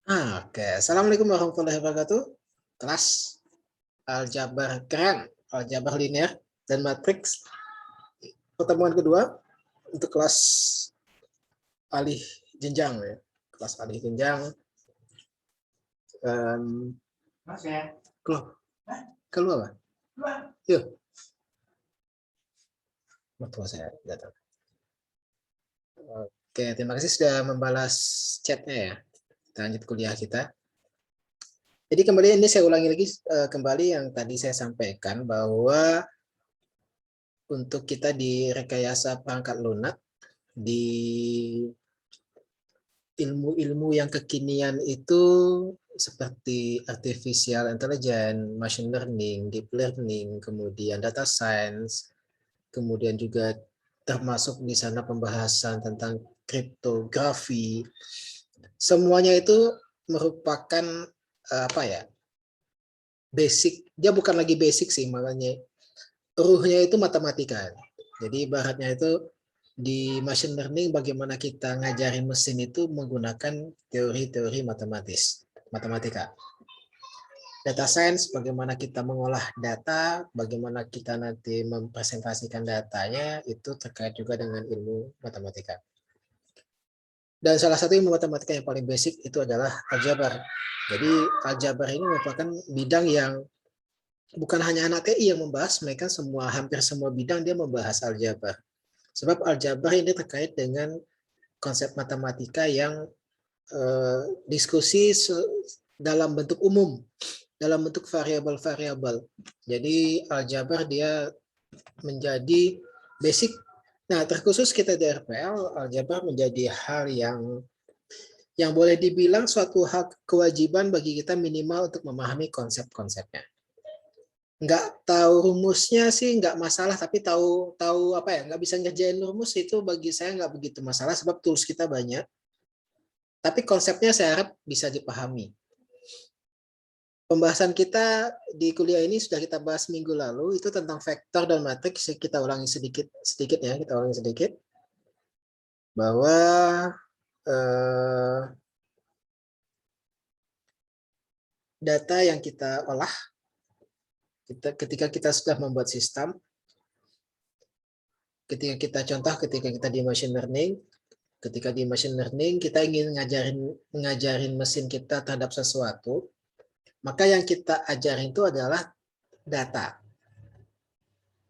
Oke, Assalamualaikum warahmatullahi wabarakatuh. Kelas aljabar keren, aljabar linear dan matriks. Pertemuan kedua untuk kelas alih jenjang ya. Kelas alih jenjang. Mas ya? Keluar apa? Yuk. Mertua saya datang. Oke, terima kasih sudah membalas chatnya ya. Kita lanjut kuliah kita. Jadi kembali ini saya ulangi lagi kembali yang tadi saya sampaikan bahwa untuk kita di rekayasa perangkat lunak di ilmu-ilmu yang kekinian itu seperti artificial intelligence, machine learning, deep learning, kemudian data science, kemudian juga termasuk di sana pembahasan tentang kriptografi. Semuanya itu merupakan apa ya? Basic. Dia bukan lagi basic sih, makanya ruhnya itu matematika. Jadi ibaratnya itu di machine learning bagaimana kita ngajarin mesin itu menggunakan teori-teori matematika. Data science bagaimana kita mengolah data, bagaimana kita nanti mempresentasikan datanya itu terkait juga dengan ilmu matematika. Dan salah satu ilmu matematika yang paling basic itu adalah aljabar. Jadi aljabar ini merupakan bidang yang bukan hanya anak TI yang membahas, mereka hampir semua bidang dia membahas aljabar. Sebab aljabar ini terkait dengan konsep matematika yang diskusi dalam bentuk umum, dalam bentuk variabel-variabel. Jadi aljabar dia menjadi basic. Nah, terkhusus kita di RPL, aljabar menjadi hal yang boleh dibilang suatu hak kewajiban bagi kita minimal untuk memahami konsep-konsepnya. Nggak tahu rumusnya sih nggak masalah, tapi tahu apa ya, nggak bisa ngerjain rumus itu bagi saya nggak begitu masalah sebab tools kita banyak. Tapi konsepnya saya harap bisa dipahami. Pembahasan kita di kuliah ini sudah kita bahas minggu lalu, itu tentang vektor dan matriks. Kita ulangi sedikit ya, kita ulangi sedikit. Bahwa data yang kita olah, ketika kita sudah membuat sistem, ketika kita di machine learning, ketika di machine learning kita ingin ngajarin mesin kita terhadap sesuatu, maka yang kita ajarin itu adalah data.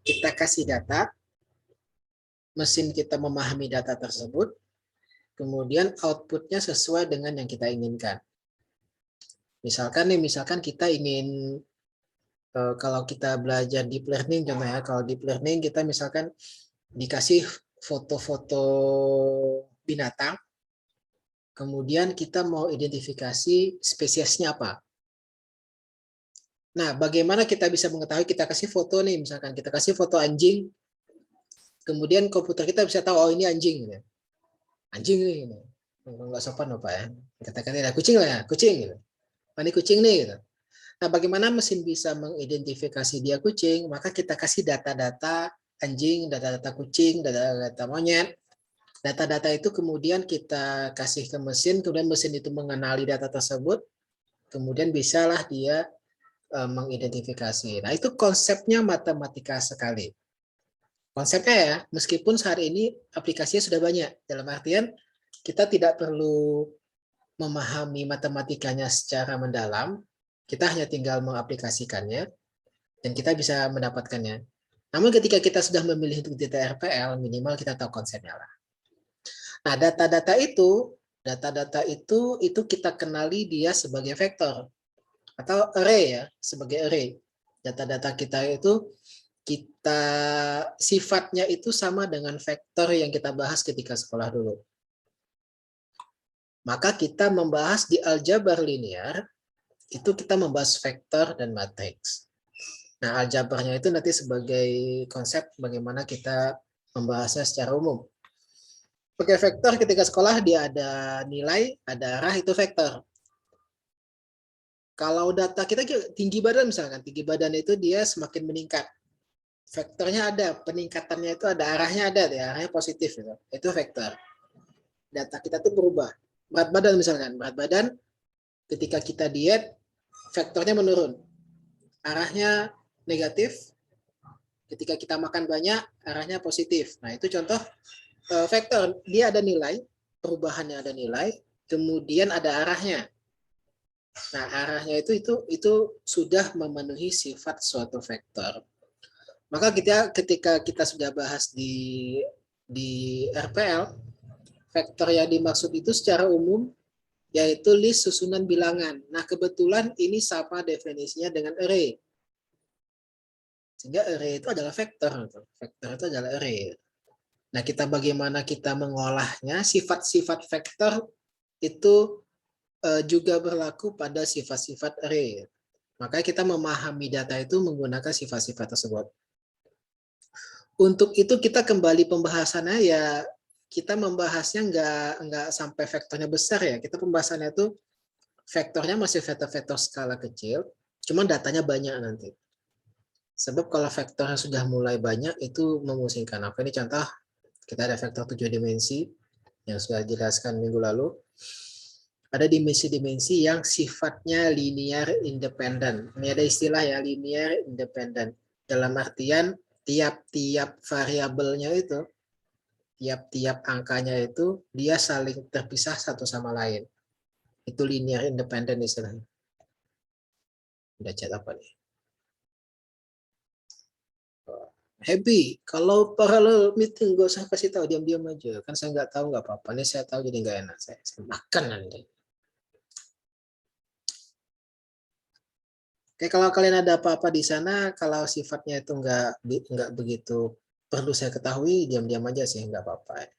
Kita kasih data, mesin kita memahami data tersebut, kemudian outputnya sesuai dengan yang kita inginkan. Misalkan kita ingin, kalau kita belajar deep learning, contohnya kalau deep learning kita misalkan dikasih foto-foto binatang, kemudian kita mau identifikasi spesiesnya apa. Nah, bagaimana kita bisa mengetahui, kita kasih foto nih, misalkan kita kasih foto anjing, kemudian komputer kita bisa tahu, oh ini anjing. Anjing nih, nggak sopan apa ya. Katakan ada kucing lah ya, kucing. Gitu. Ini kucing nih. Gitu. Nah, bagaimana mesin bisa mengidentifikasi dia kucing, maka kita kasih data-data anjing, data-data kucing, data-data monyet. Data-data itu kemudian kita kasih ke mesin, kemudian mesin itu mengenali data tersebut, kemudian bisalah dia mengidentifikasi. Nah, itu konsepnya matematika sekali. Konsepnya ya, meskipun hari ini aplikasinya sudah banyak, dalam artian kita tidak perlu memahami matematikanya secara mendalam, kita hanya tinggal mengaplikasikannya, dan kita bisa mendapatkannya. Namun ketika kita sudah memilih untuk data RPL, minimal kita tahu konsepnya lah. Nah, data-data itu kita kenali dia sebagai vektor atau array ya, sebagai array. Data-data kita itu kita sifatnya itu sama dengan vektor yang kita bahas ketika sekolah dulu. Maka kita membahas di aljabar linear, itu kita membahas vektor dan matriks. Nah, aljabarnya itu nanti sebagai konsep bagaimana kita membahasnya secara umum. Pakai vektor ketika sekolah dia ada nilai, ada arah, itu vektor. Kalau data kita tinggi badan misalkan, tinggi badan itu dia semakin meningkat. Vektornya ada, peningkatannya itu ada, arahnya ada, ya, arahnya positif gitu. Itu vektor. Data kita tuh berubah. Berat badan misalkan, berat badan ketika kita diet, vektornya menurun. Arahnya negatif. Ketika kita makan banyak, arahnya positif. Nah, itu contoh vektor. Dia ada nilai, perubahannya ada nilai, kemudian ada arahnya. Nah, arahnya itu sudah memenuhi sifat suatu vektor. Maka ketika kita sudah bahas di RPL, vektor yang dimaksud itu secara umum yaitu list susunan bilangan. Nah, kebetulan ini sama definisinya dengan array. Sehingga array itu adalah vektor. Vektor itu adalah array. Nah, bagaimana kita mengolahnya, sifat-sifat vektor itu juga berlaku pada sifat-sifat array. Makanya kita memahami data itu menggunakan sifat-sifat tersebut. Untuk itu kita kembali pembahasannya ya, kita membahasnya nggak sampai vektornya besar ya. Kita pembahasannya itu vektornya masih vektor-vektor skala kecil, cuman datanya banyak nanti. Sebab kalau vektornya sudah mulai banyak itu memusingkan. Apa ini contoh? Kita ada vektor 7 dimensi yang sudah dijelaskan minggu lalu. Ada dimensi-dimensi yang sifatnya linear independen. Ini ada istilah ya, linear independen. Dalam artian tiap-tiap variabelnya itu, tiap-tiap angkanya itu, dia saling terpisah satu sama lain. Itu linear independen istilahnya. Udah chat apa nih? Happy, kalau paralel meeting gak usah kasih tahu, diam-diam aja. Kan saya nggak tahu, nggak apa-apa. Ini saya tahu jadi nggak enak. Saya makan nanti. Oke, kalau kalian ada apa-apa di sana, kalau sifatnya itu nggak begitu perlu saya ketahui, diam-diam aja sih, nggak apa-apa.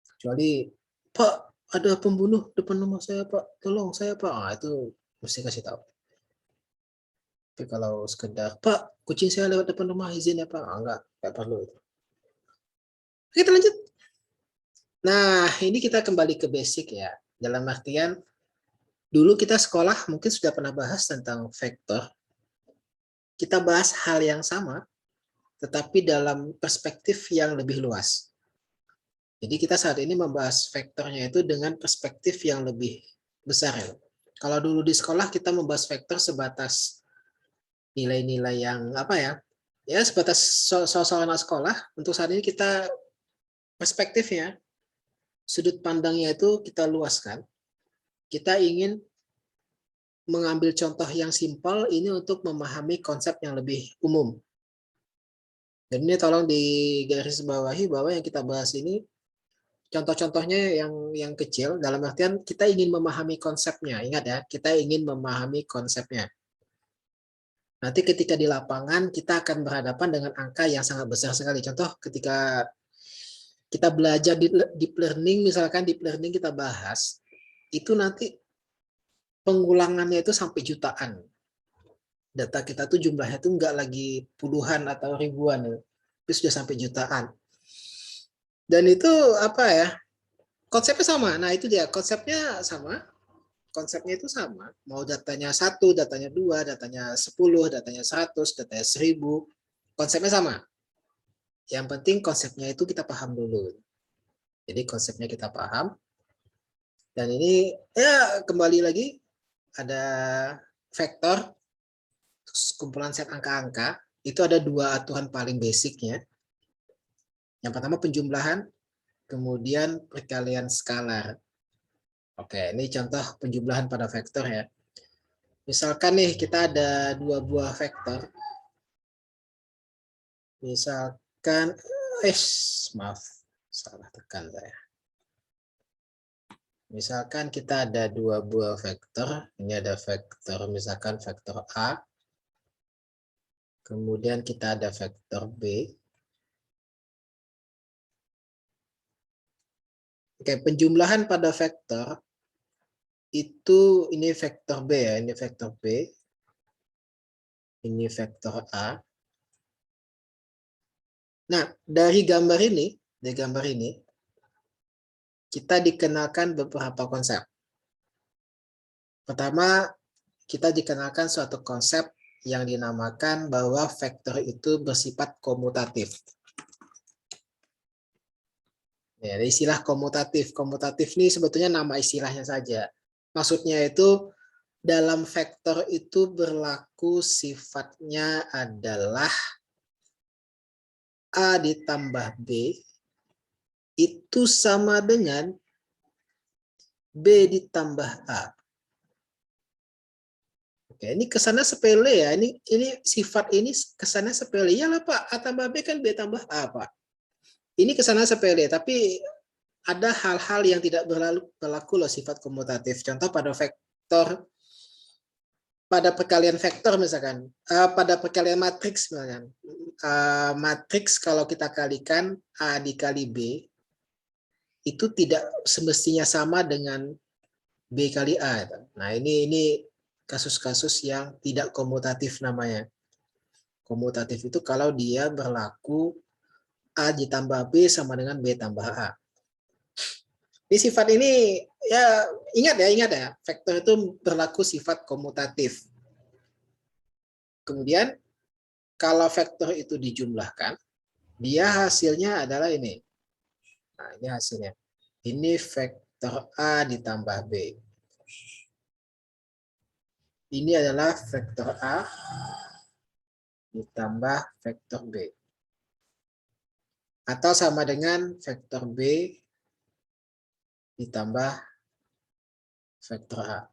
Kecuali, Pak, ada pembunuh depan rumah saya, Pak. Tolong saya, Pak. Ah, itu mesti kasih tahu. Tapi kalau sekedar, Pak, kucing saya lewat depan rumah, izin ya, Pak. Ah, nggak perlu. Kita lanjut. Nah, ini kita kembali ke basic ya. Dalam artian, dulu kita sekolah mungkin sudah pernah bahas tentang vektor. Kita bahas hal yang sama, tetapi dalam perspektif yang lebih luas. Jadi kita saat ini membahas vektornya itu dengan perspektif yang lebih besar. Ya. Kalau dulu di sekolah kita membahas vektor sebatas nilai-nilai yang apa ya? Ya sebatas soal anak sekolah. Untuk saat ini kita perspektifnya, sudut pandangnya itu kita luaskan. Kita ingin mengambil contoh yang simpel ini untuk memahami konsep yang lebih umum. Dan ini tolong digarisbawahi bahwa yang kita bahas ini contoh-contohnya yang kecil, dalam artian kita ingin memahami konsepnya. Ingat ya, kita ingin memahami konsepnya. Nanti ketika di lapangan, kita akan berhadapan dengan angka yang sangat besar sekali. Contoh ketika kita belajar di deep learning, misalkan deep learning kita bahas, itu nanti pengulangannya itu sampai jutaan. Data kita tuh jumlahnya tuh nggak lagi puluhan atau ribuan, tapi sudah sampai jutaan. Dan itu apa ya? Konsepnya sama. Nah, itu dia, konsepnya sama. Konsepnya itu sama. Mau datanya 1, datanya 2, datanya 10, datanya 100, datanya 1000. Konsepnya sama. Yang penting konsepnya itu kita paham dulu. Jadi konsepnya kita paham. Dan ini ya kembali lagi ada vektor kumpulan set angka-angka. Itu ada dua aturan paling basicnya. Yang pertama penjumlahan, kemudian perkalian skalar. Oke, ini contoh penjumlahan pada vektor ya. Misalkan nih kita ada dua buah vektor. Misalkan, maaf, salah tekan saya. Misalkan kita ada dua buah vektor. Ini ada vektor, misalkan vektor A. Kemudian kita ada vektor B. Oke, penjumlahan pada vektor itu ini vektor B ya, ini vektor B. Ini vektor A. Nah, dari gambar ini, kita dikenalkan beberapa konsep. Pertama, kita dikenalkan suatu konsep yang dinamakan bahwa vektor itu bersifat komutatif. Ya, ada istilah komutatif. Komutatif ini sebetulnya nama istilahnya saja. Maksudnya itu dalam vektor itu berlaku sifatnya adalah A ditambah B itu sama dengan B ditambah A. Oke, ini kesannya sepele ya. Ini sifat ini kesannya sepele. Iyalah Pak, A tambah B kan B tambah A, Pak. Ini kesannya sepele, tapi ada hal-hal yang tidak berlaku loh sifat komutatif. Contoh pada vektor, pada perkalian vektor misalkan, pada perkalian matriks misalkan. Matriks kalau kita kalikan A dikali B, itu tidak semestinya sama dengan B kali A. Nah, ini kasus-kasus yang tidak komutatif namanya. Komutatif itu kalau dia berlaku A ditambah B sama dengan B tambah A. Di sifat ini, ya ingat ya, vektor itu berlaku sifat komutatif. Kemudian, kalau vektor itu dijumlahkan, dia hasilnya adalah ini. Nah, ini hasilnya. Ini vektor A ditambah B. Ini adalah vektor A ditambah vektor B. Atau sama dengan vektor B ditambah vektor A.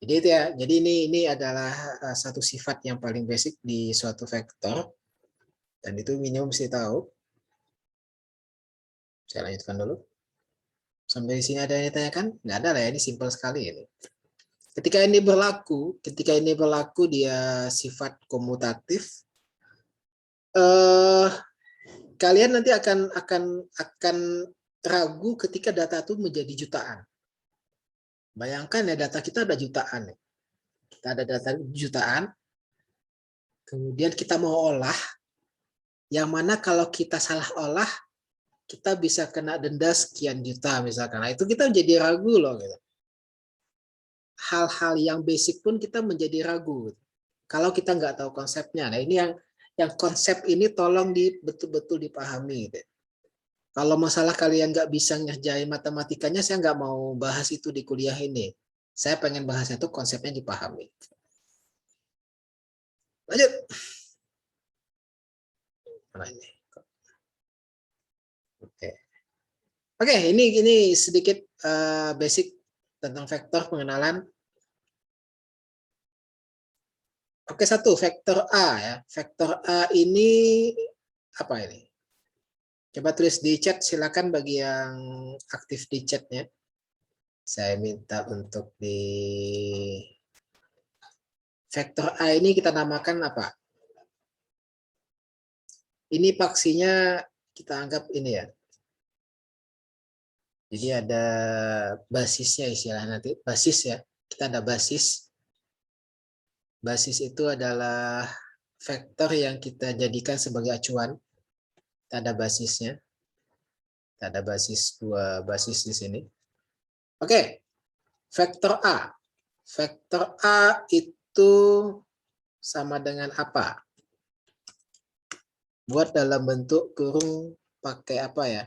Jadi itu ya. Jadi ini adalah satu sifat yang paling basic di suatu vektor. Dan itu minimum mesti tahu. Saya lanjutkan dulu. Sampai di sini ada yang ditanyakan? Nggak ada lah ya, ini simpel sekali ini. Ketika ini berlaku dia sifat komutatif, kalian nanti akan ragu ketika data itu menjadi jutaan. Bayangkan ya, data kita ada jutaan. Kita ada data jutaan, kemudian kita mau olah, yang mana kalau kita salah olah, kita bisa kena denda sekian juta misalkan. Nah, itu kita menjadi ragu loh. Gitu. Hal-hal yang basic pun kita menjadi ragu. Kalau kita nggak tahu konsepnya. Nah, ini yang konsep ini tolong betul-betul dipahami. Gitu. Kalau masalah kalian nggak bisa ngerjain matematikanya, saya nggak mau bahas itu di kuliah ini. Saya pengen bahasnya itu konsepnya dipahami. Lanjut. Nah, ini. Oke, ini sedikit basic tentang vektor pengenalan. Oke, satu vektor A ya. Vektor A ini apa ini? Coba tulis di chat, silakan bagi yang aktif di chatnya. Saya minta untuk di vektor A ini kita namakan apa? Ini paksinya kita anggap ini ya. Jadi ada basisnya istilah nanti. Basis ya. Kita ada basis. Basis itu adalah vektor yang kita jadikan sebagai acuan. Kita ada basisnya. Kita ada basis, dua basis di sini. Oke. Vektor A. Vektor A itu sama dengan apa? Buat dalam bentuk kurung pakai apa ya?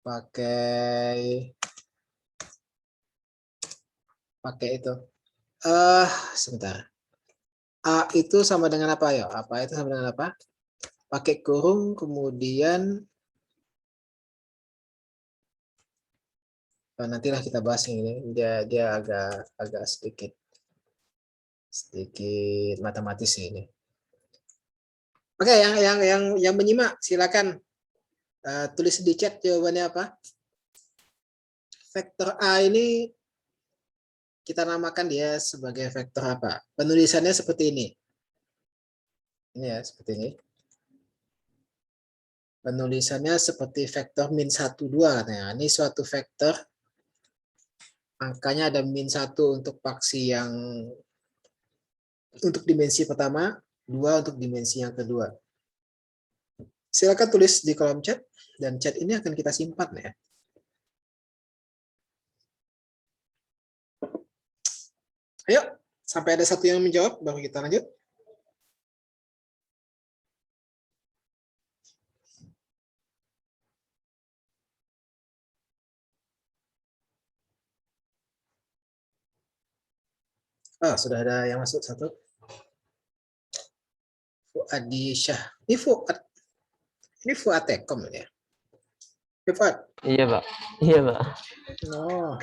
Pakai itu. Sebentar. A itu sama dengan apa ya? Apa itu sama dengan apa? Pakai kurung, kemudian nantilah kita bahas ini. Dia agak sedikit matematis ini. Oke, yang menyimak silakan tulis di chat jawabannya apa. Vektor A ini kita namakan dia sebagai vektor apa? Penulisannya seperti ini. Ini ya, seperti ini. Penulisannya seperti vektor min 1, 2 katanya. Ini suatu vektor, angkanya ada min 1 untuk paksi yang untuk dimensi pertama, 2 untuk dimensi yang kedua. Silakan tulis di kolom chat, dan chat ini akan kita simpan ya. Ayo, sampai ada satu yang menjawab, baru kita lanjut. Sudah ada yang masuk satu. Fuadi Syah. Ini Fuad Tekom ya. Fuad. Iya, Pak. Iya, Pak. Oh.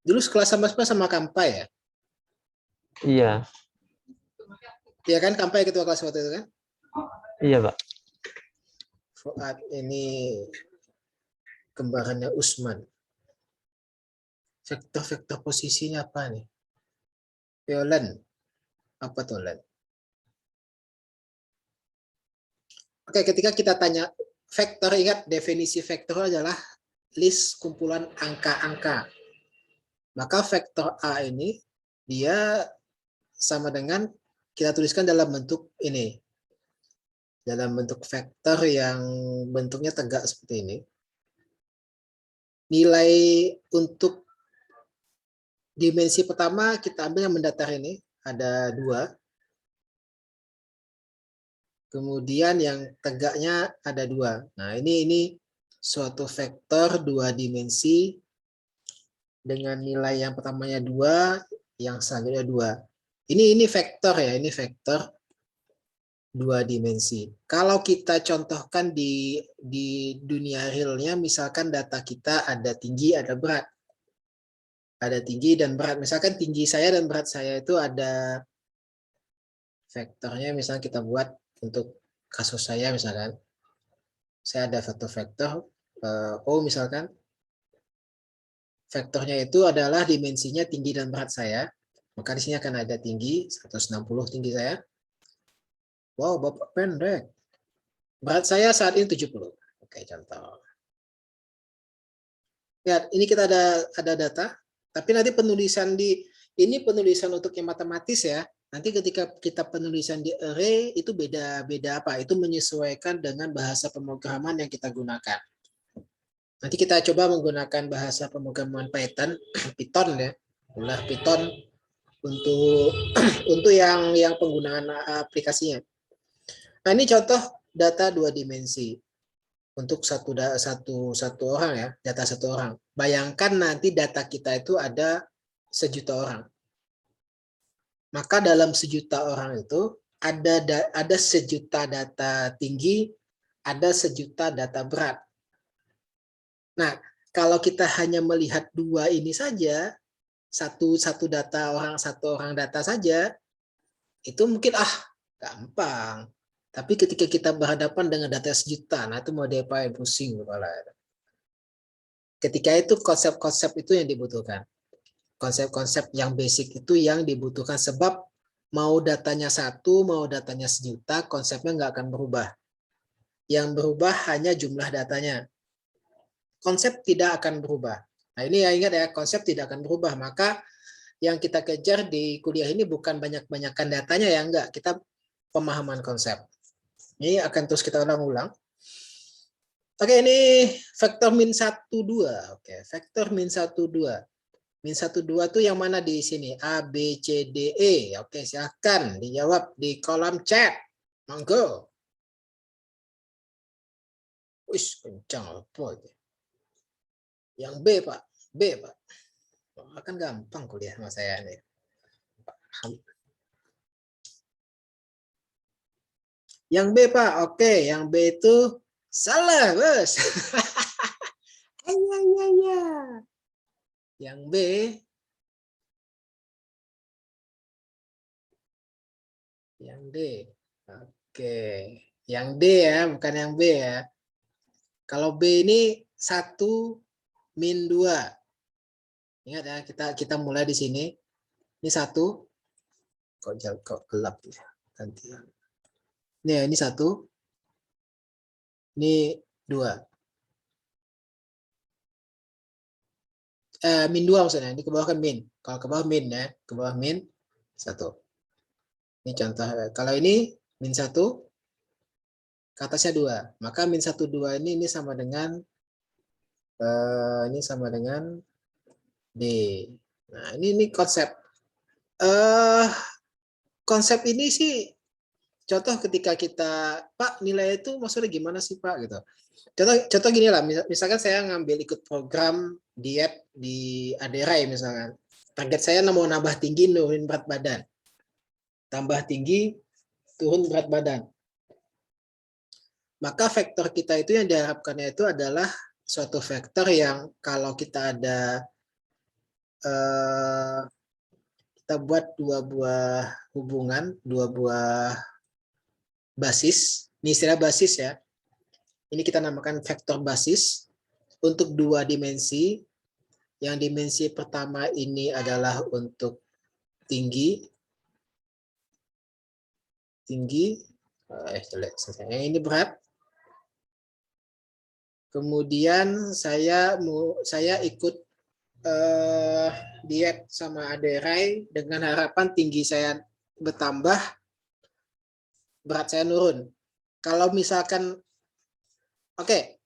Dulu sekelas sama Kampai ya? Iya. Iya kan, Kampai ketua kelas waktu itu kan? Iya, Pak. Fuad ini kembarannya Usman. Vektor-vektor posisinya apa nih? Violen. Apa tuh, Len? Oke, ketika kita tanya vektor, ingat definisi vektor adalah list kumpulan angka-angka. Maka vektor A ini dia sama dengan kita tuliskan dalam bentuk ini. Dalam bentuk vektor yang bentuknya tegak seperti ini. Nilai untuk dimensi pertama kita ambil yang mendatar ini, ada 2. Kemudian yang tegaknya ada 2. Nah, ini suatu vektor 2 dimensi dengan nilai yang pertamanya 2, yang selanjutnya 2. Ini vektor ya, ini vektor 2 dimensi. Kalau kita contohkan di dunia realnya, misalkan data kita ada tinggi, ada berat. Ada tinggi dan berat. Misalkan tinggi saya dan berat saya itu ada vektornya, misalnya kita buat untuk kasus saya misalkan. Saya ada satu vektor O misalkan. Vektornya itu adalah dimensinya tinggi dan berat saya. Maka di sini akan ada tinggi, 160 tinggi saya. Wow, Bapak pendek. Berat saya saat ini 70. Oke, contoh. Ya, ini kita ada data, tapi nanti penulisan ini penulisan untuk yang matematis ya. Nanti ketika kita penulisan di array itu beda apa? Itu menyesuaikan dengan bahasa pemrograman yang kita gunakan. Nanti kita coba menggunakan bahasa pemrograman Python ya. Python untuk yang penggunaan aplikasinya. Nah, ini contoh data 2 dimensi untuk satu orang ya, data satu orang. Bayangkan nanti data kita itu ada 1.000.000 orang. Maka dalam 1.000.000 orang itu ada 1.000.000 data tinggi, ada 1.000.000 data berat. Nah, kalau kita hanya melihat 2 ini saja, satu orang data saja, itu mungkin gampang. Tapi ketika kita berhadapan dengan data 1.000.000, nah itu mau diapain, pusing kepala. Ketika itu konsep-konsep itu yang dibutuhkan. Konsep-konsep yang basic itu yang dibutuhkan, sebab mau datanya 1, mau datanya 1.000.000, konsepnya nggak akan berubah. Yang berubah hanya jumlah datanya. Konsep tidak akan berubah. Nah, ini ya, ingat ya, konsep tidak akan berubah. Maka yang kita kejar di kuliah ini bukan banyak-banyakan datanya ya, enggak. Kita pemahaman konsep. Ini akan terus kita ulang-ulang. Oke, ini vektor min 1, 2. Oke, vektor min 1, 2. Min 1, 2 itu yang mana di sini? A, B, C, D, E. Oke, silahkan dijawab di kolom chat. Monggo. Wih, kencang apa itu? Yang B, Pak. B, Pak. Akan gampang kuliah sama saya nih. Yang B, Pak. Oke, yang B itu salah, Bos. Ya. Yang B. Yang D. Oke. Yang D ya, bukan yang B ya. Kalau B ini 1 min 2. Ingat ya, kita mulai di sini. Ini 1. Kok gelap ya. Gantian. Ini 1. Ini 2. Min 2 maksudnya. Ini ke bawah kan min. Kalau ke bawah min ya. Ke bawah min 1. Ini contoh. Kalau ini min 1, ke atasnya 2. Maka min 1, 2 ini sama dengan D. Nah, ini konsep. Konsep ini sih contoh ketika kita, Pak, nilai itu maksudnya gimana sih, Pak, gitu. Contoh gini lah, misalkan saya ngambil ikut program diet di Aderai misalkan. Target saya mau nambah tinggi, nurunin berat badan. Tambah tinggi, turun berat badan. Maka faktor kita itu yang diharapkannya itu adalah suatu faktor yang kalau kita ada kita buat dua buah hubungan, dua buah basis, ini istilah basis ya. Ini kita namakan vektor basis untuk dua dimensi. Yang dimensi pertama ini adalah untuk tinggi, jelek, ini berat. Kemudian saya ikut diet sama Aderai dengan harapan tinggi saya bertambah, berat saya nurun. Kalau misalkan, oke,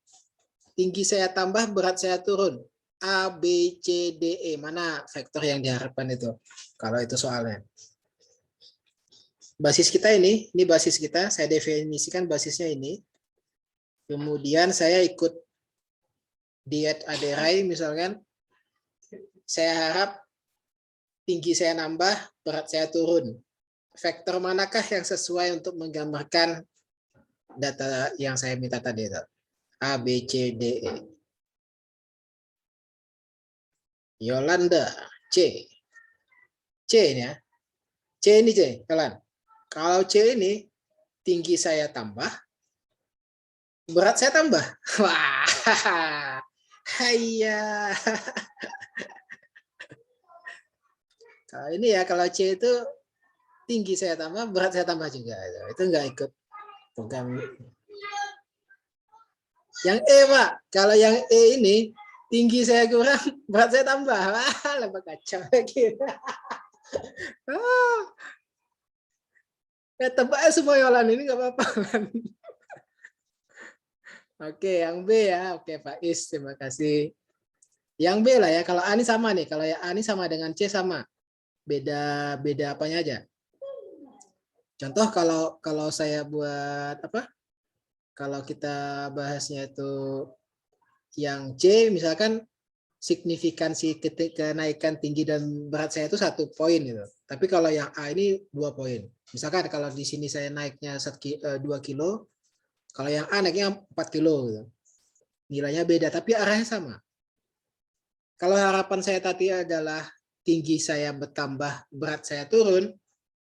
tinggi saya tambah, berat saya turun. A, B, C, D, E. Mana vektor yang diharapkan itu? Kalau itu soalnya. Basis kita ini basis kita. Saya definisikan basisnya ini. Kemudian saya ikut diet Aderai misalkan. Saya harap tinggi saya nambah, berat saya turun. Vektor manakah yang sesuai untuk menggambarkan data yang saya minta tadi itu? A, B, C, D, E. Yolanda, C. C ini ya. C ini C, kalian. Kalau C ini, tinggi saya tambah, berat saya tambah. Wah, hayya. Kalau ini ya, kalau C itu tinggi saya tambah, berat saya tambah juga. Itu enggak ikut program. Yang E, Pak. Kalau yang E ini, tinggi saya kurang, berat saya tambah. Wah, lebih kacau lagi. Ya, tebak semua Yolan ini nggak apa-apa. Oke, yang B ya. Oke, Pak Is, terima kasih. Yang B lah ya. Kalau A ini sama nih. Kalau yang A ini sama dengan C sama. Beda apanya aja. Contoh kalau saya buat apa? Kalau kita bahasnya itu yang C, misalkan signifikansi kenaikan tinggi dan berat saya itu 1 poin gitu. Tapi kalau yang A ini 2 poin. Misalkan kalau di sini saya naiknya 2 kilo, kalau yang A naiknya 4 kilo gitu. Nilainya beda tapi arahnya sama. Kalau harapan saya tadi adalah tinggi saya bertambah, berat saya turun,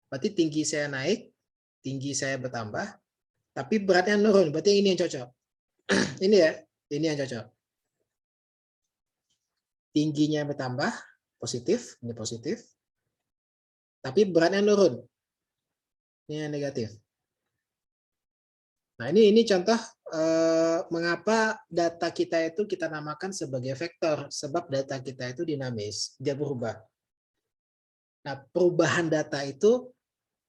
berarti tinggi saya naik, tinggi saya bertambah, tapi beratnya turun. Berarti ini yang cocok. Ini ya, ini yang cocok. Tingginya bertambah, positif, ini positif. Tapi beratnya turun. Ini yang negatif. Nah, ini contoh mengapa data kita itu kita namakan sebagai vektor, sebab data kita itu dinamis, dia berubah. Nah, perubahan data itu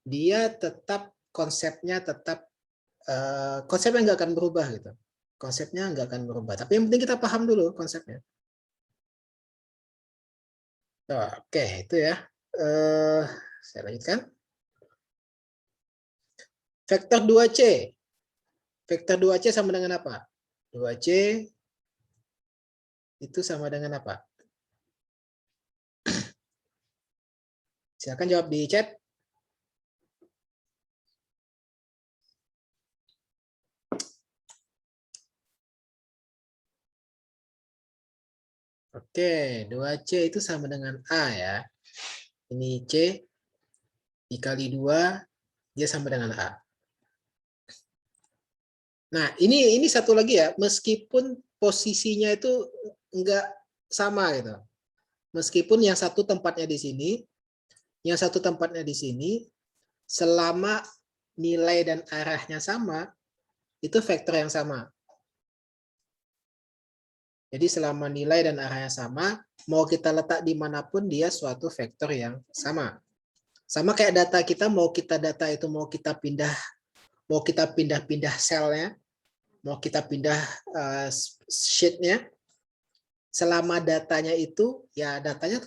dia tetap konsepnya nggak akan berubah gitu. Konsepnya nggak akan berubah. Tapi yang penting kita paham dulu konsepnya. Oke, itu ya. Saya lanjutkan. Vektor 2C. Vektor 2C sama dengan apa? 2C itu sama dengan apa? Silakan jawab di chat. Oke, 2C itu sama dengan A ya. Ini C dikali 2, dia sama dengan A. Nah, ini satu lagi ya, meskipun posisinya itu enggak sama gitu. Meskipun yang satu tempatnya di sini, yang satu tempatnya di sini, selama nilai dan arahnya sama, itu vektor yang sama. Jadi selama nilai dan arahnya sama, mau kita letak dimanapun dia suatu vektor yang sama. Sama kayak data kita, mau kita pindah-pindah selnya, mau kita pindah sheet-nya, selama datanya itu ya datanya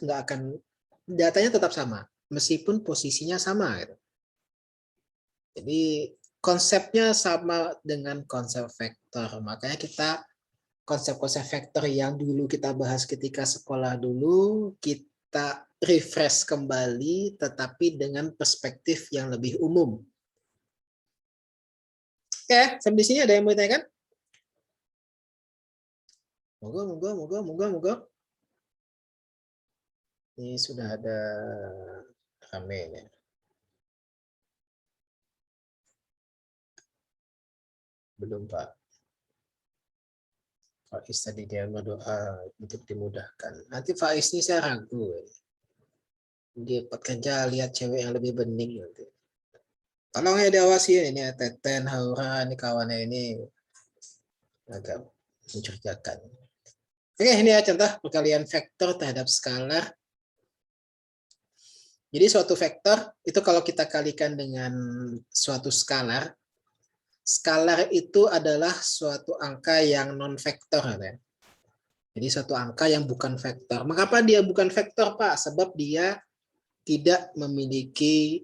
tetap sama meskipun posisinya sama gitu. Jadi konsepnya sama dengan konsep vektor. Makanya kita konsep-konsep vektor yang dulu kita bahas ketika sekolah dulu, kita refresh kembali tetapi dengan perspektif yang lebih umum. Oke, sampai di sini ada yang mau ditanyakan? Moga. Ini sudah ada rame ya. Belum, Pak. Faiz tadi dia berdoa untuk dimudahkan. Nanti Faiz ini saya ragu. Dia kerja lihat cewek yang lebih bening nanti. Tolong ya diawasi ini ya, Teten, Haura, ini kawannya ini agak mencurigakan. Oke, ini ya contoh perkalian vektor terhadap skalar. Jadi suatu vektor itu kalau kita kalikan dengan suatu skalar, skalar itu adalah suatu angka yang non-vektor. Ya. Jadi suatu angka yang bukan vektor. Mengapa dia bukan vektor, Pak? Sebab dia tidak memiliki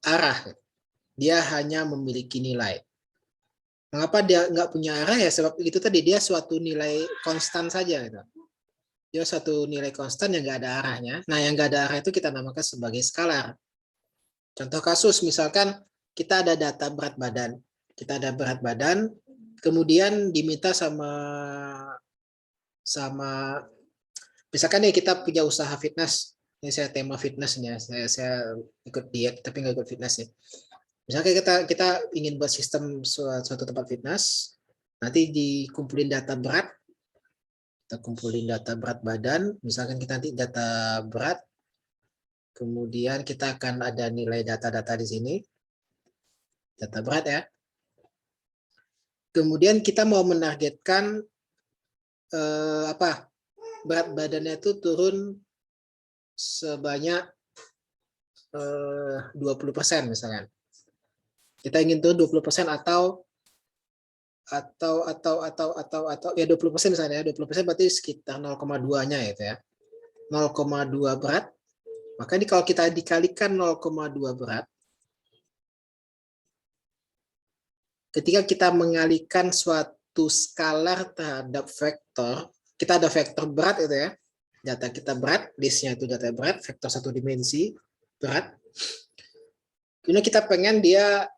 arah. Dia hanya memiliki nilai. Mengapa dia nggak punya arah? Ya sebab itu tadi, dia suatu nilai konstan saja. Gitu. Dia suatu nilai konstan yang nggak ada arahnya. Nah, yang nggak ada arah itu kita namakan sebagai skalar. Contoh kasus, misalkan kita ada data berat badan. Kita ada berat badan, kemudian diminta sama misalkan nih kita punya usaha fitness. Ini saya tema fitness nih, saya ikut diet tapi nggak ikut fitness ya. Misalkan kita ingin buat sistem suatu tempat fitness, nanti dikumpulin data berat, kita kumpulin data berat badan, misalkan kita nanti data berat, kemudian kita akan ada nilai data-data di sini, data berat ya. Kemudian kita mau menargetkan berat badannya itu turun sebanyak 20% misalkan. Kita ingin turun 20% atau ya 20% misalnya, 20% berarti sekitar 0,2-nya itu ya. 0,2 berat. Maka ini kalau kita dikalikan 0,2 berat, ketika kita mengalihkan suatu skalar terhadap vektor, kita ada vektor berat itu ya. Data kita berat, listnya itu data berat, vektor satu dimensi berat. Kemudian kita pengen dia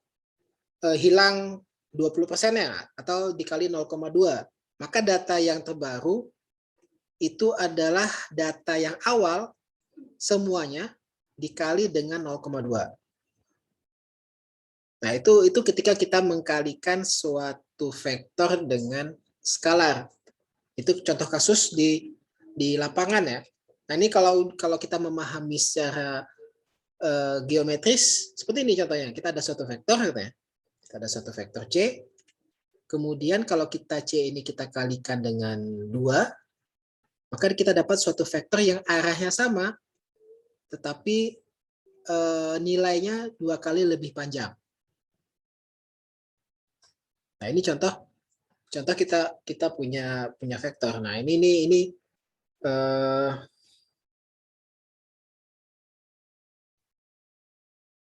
hilang 20% ya, atau dikali 0,2. Maka data yang terbaru itu adalah data yang awal semuanya dikali dengan 0,2. Nah, itu ketika kita mengkalikan suatu vektor dengan skalar. Itu contoh kasus di lapangan ya. Nah, ini kalau kita memahami secara geometris, seperti ini contohnya. Kita ada suatu vektor gitu ya. Kita ada suatu vektor C. Kemudian kalau kita C ini kita kalikan dengan 2, maka kita dapat suatu vektor yang arahnya sama, tetapi nilainya 2 kali lebih panjang. Nah, ini contoh kita punya vektor. Nah, ini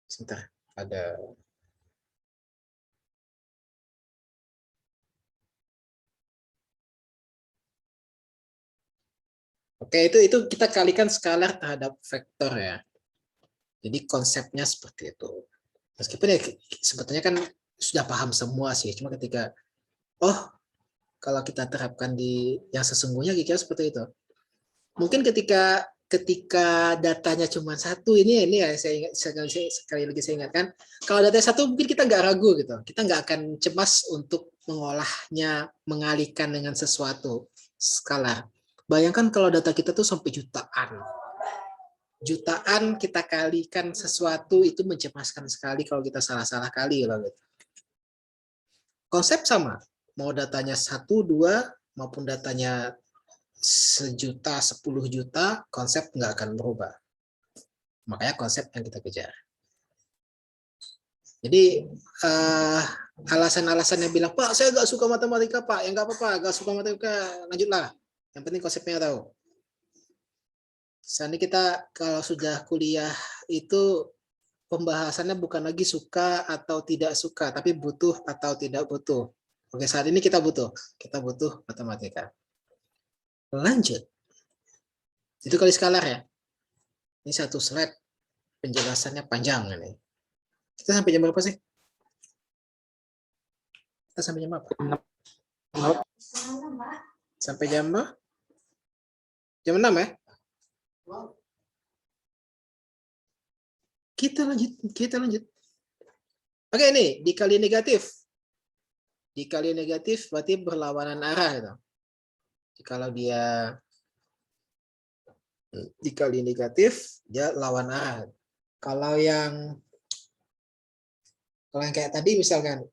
sebentar, ada Oke, itu kita kalikan skalar terhadap vektor ya. Jadi konsepnya seperti itu. Meskipun ya sebetulnya kan sudah paham semua sih, cuma ketika kalau kita terapkan di yang sesungguhnya kira-kira seperti itu. Mungkin ketika datanya cuma satu, ini ya sekali lagi saya ingatkan, kalau datanya satu mungkin kita nggak ragu gitu, kita nggak akan cemas untuk mengolahnya, mengalihkan dengan sesuatu skalar. Bayangkan kalau data kita tuh sampai jutaan kita kalikan sesuatu, itu mencemaskan sekali kalau kita salah kali loh. Konsep sama, mau datanya 1, 2 maupun datanya 1.000.000, 10 juta, konsep nggak akan berubah. Makanya konsep yang kita kejar. Jadi alasan-alasan yang bilang, Pak, saya nggak suka matematika, Pak. Ya nggak apa-apa, nggak suka matematika, lanjutlah. Yang penting konsepnya tahu. Seandainya kita kalau sudah kuliah itu pembahasannya bukan lagi suka atau tidak suka, tapi butuh atau tidak butuh. Oke, saat ini kita butuh matematika. Lanjut. Itu kali skalar ya. Ini satu slide penjelasannya panjang ini. Kita sampai jam berapa sih? Kita sampai jam apa? Sampai jam apa? Jam 6 ya? Kita lanjut. Oke, ini dikali negatif. Dikali negatif berarti berlawanan arah gitu. Kalau dia dikali negatif, dia lawan arah. Kalau yang kayak tadi misalkan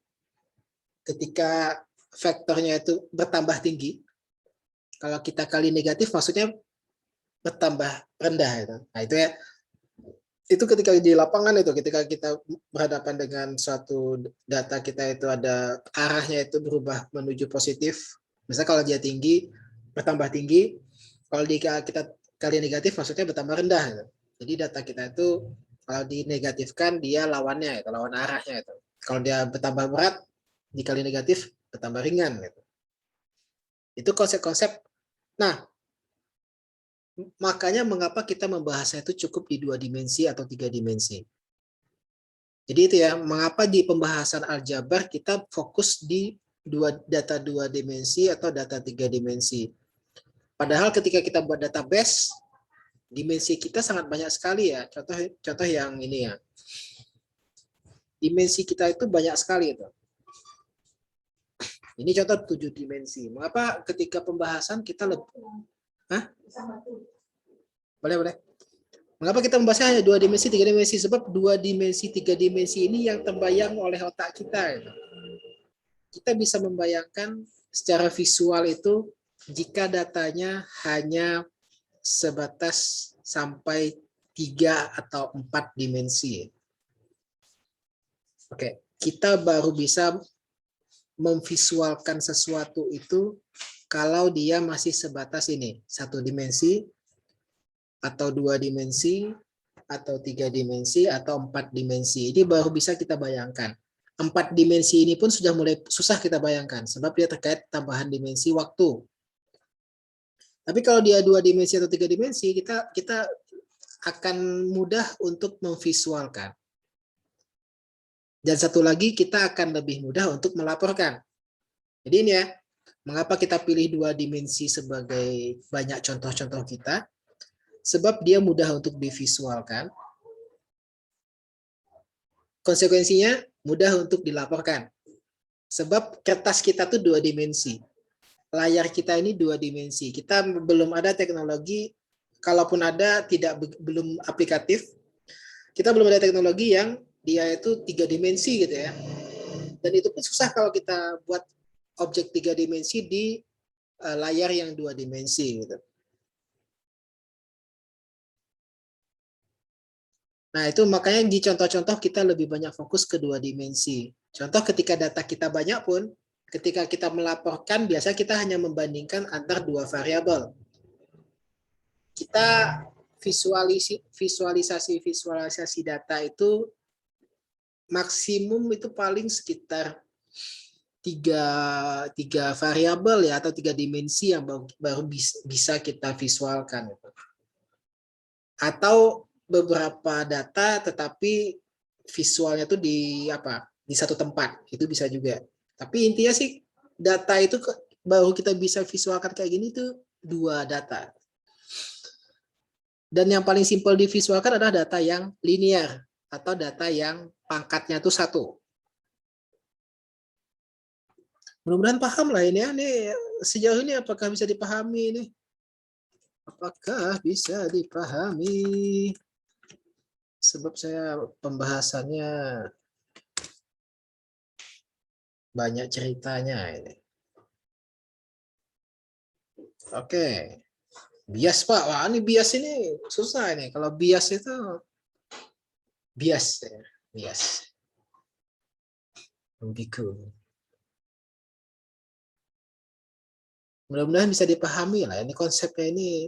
ketika vektornya itu bertambah tinggi, kalau kita kali negatif maksudnya bertambah rendah itu. Nah, itu ya. Itu ketika di lapangan itu, ketika kita berhadapan dengan suatu data kita itu ada arahnya itu berubah menuju positif. Misalnya kalau dia tinggi, bertambah tinggi. Kalau kita kali negatif maksudnya bertambah rendah. Gitu. Jadi data kita itu kalau dinegatifkan dia lawannya, itu lawan arahnya itu. Kalau dia bertambah berat, dikali negatif bertambah ringan. Gitu. Itu konsep-konsep. Nah, makanya mengapa kita membahasnya itu cukup di 2 dimensi atau 3 dimensi. Jadi itu ya, mengapa di pembahasan aljabar kita fokus di data 2 dimensi atau data 3 dimensi. Padahal ketika kita buat database, dimensi kita sangat banyak sekali ya. Contoh yang ini ya. Dimensi kita itu banyak sekali itu. Ini contoh 7 dimensi. Mengapa ketika pembahasan kita lebih... Hah? Boleh. Mengapa kita membahasnya hanya 2 dimensi, 3 dimensi? Sebab 2 dimensi, 3 dimensi ini yang terbayang oleh otak kita. Gitu. Kita bisa membayangkan secara visual itu jika datanya hanya sebatas sampai 3 atau 4 dimensi. Oke, kita baru bisa memvisualkan sesuatu itu kalau dia masih sebatas ini, 1 dimensi, atau 2 dimensi, atau 3 dimensi, atau 4 dimensi. Ini baru bisa kita bayangkan. 4 dimensi ini pun sudah mulai susah kita bayangkan, sebab dia terkait tambahan dimensi waktu. Tapi kalau dia 2 dimensi atau 3 dimensi, kita akan mudah untuk memvisualkan. Dan satu lagi, kita akan lebih mudah untuk melaporkan. Jadi ini ya, mengapa kita pilih 2 dimensi sebagai banyak contoh-contoh kita? Sebab dia mudah untuk divisualkan. Konsekuensinya mudah untuk dilaporkan. Sebab kertas kita tuh 2 dimensi. Layar kita ini 2 dimensi. Kita belum ada teknologi, kalaupun ada belum aplikatif. Kita belum ada teknologi yang dia itu 3 dimensi gitu ya. Dan itu pun susah kalau kita buat objek 3 dimensi di layar yang 2 dimensi gitu. Nah, itu makanya di contoh-contoh kita lebih banyak fokus ke 2 dimensi. Contoh ketika data kita banyak pun, ketika kita melaporkan, biasa kita hanya membandingkan antar 2 variabel. Kita visualisasi data itu maksimum itu paling sekitar 3 variabel ya, atau 3 dimensi yang baru bisa kita visualkan. Atau beberapa data tetapi visualnya tuh di satu tempat, itu bisa juga. Tapi intinya sih data itu baru kita bisa visualkan kayak gini tuh 2 data. Dan yang paling simpel divisualkan adalah data yang linear atau data yang pangkatnya tuh 1. Mudah-mudahan paham lah ini ya. Ini sejauh ini apakah bisa dipahami ini? Apakah bisa dipahami? Sebab saya pembahasannya banyak ceritanya ini. Oke. Bias Pak. Wah, ini bias ini susah ini. Kalau bias itu bias ya. Bias. Ambigu. Mudah-mudahan bisa dipahami lah. Ini konsepnya ini.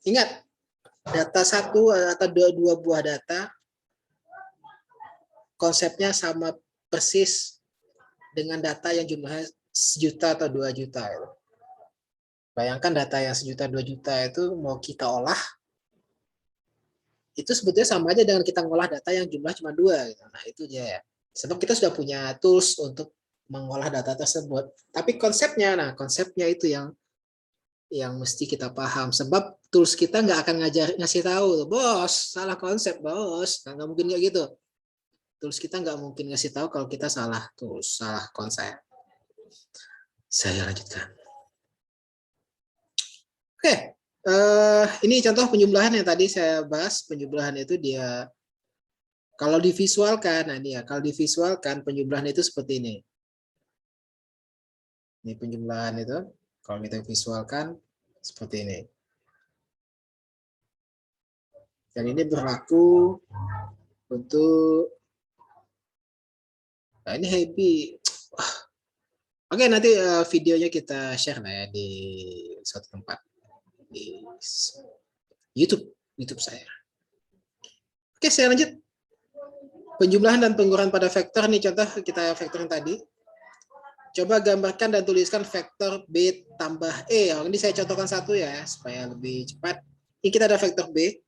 Ingat, data 1 atau 2 buah data konsepnya sama persis dengan data yang jumlahnya 1.000.000 atau 2 juta. Bayangkan data yang 1.000.000, 2 juta itu mau kita olah, itu sebetulnya sama aja dengan kita ngolah data yang jumlah cuma 2. Gitu. Nah itu dia ya. Sebab kita sudah punya tools untuk mengolah data tersebut. Tapi konsepnya itu yang mesti kita paham. Sebab tools kita nggak akan ngasih tahu, bos, salah konsep, bos. Nggak mungkin kayak gitu. Tools kita nggak mungkin ngasih tahu kalau kita salah tools, salah konsep. Saya lanjutkan. Oke, ini contoh penjumlahan yang tadi saya bahas. Penjumlahan itu dia kalau divisualkan, nah ini ya, kalau divisualkan penjumlahan itu seperti ini. Ini penjumlahan itu, kalau kita visualkan seperti ini. Dan ini berlaku untuk, nah ini happy. Oke, nanti videonya kita share lah ya di suatu tempat di YouTube saya. Oke, saya lanjut. Penjumlahan dan pengurangan pada vektor nih, contoh kita vektor yang tadi. Coba gambarkan dan tuliskan vektor B tambah E. Ini saya contohkan satu ya, supaya lebih cepat. Ini kita ada vektor B.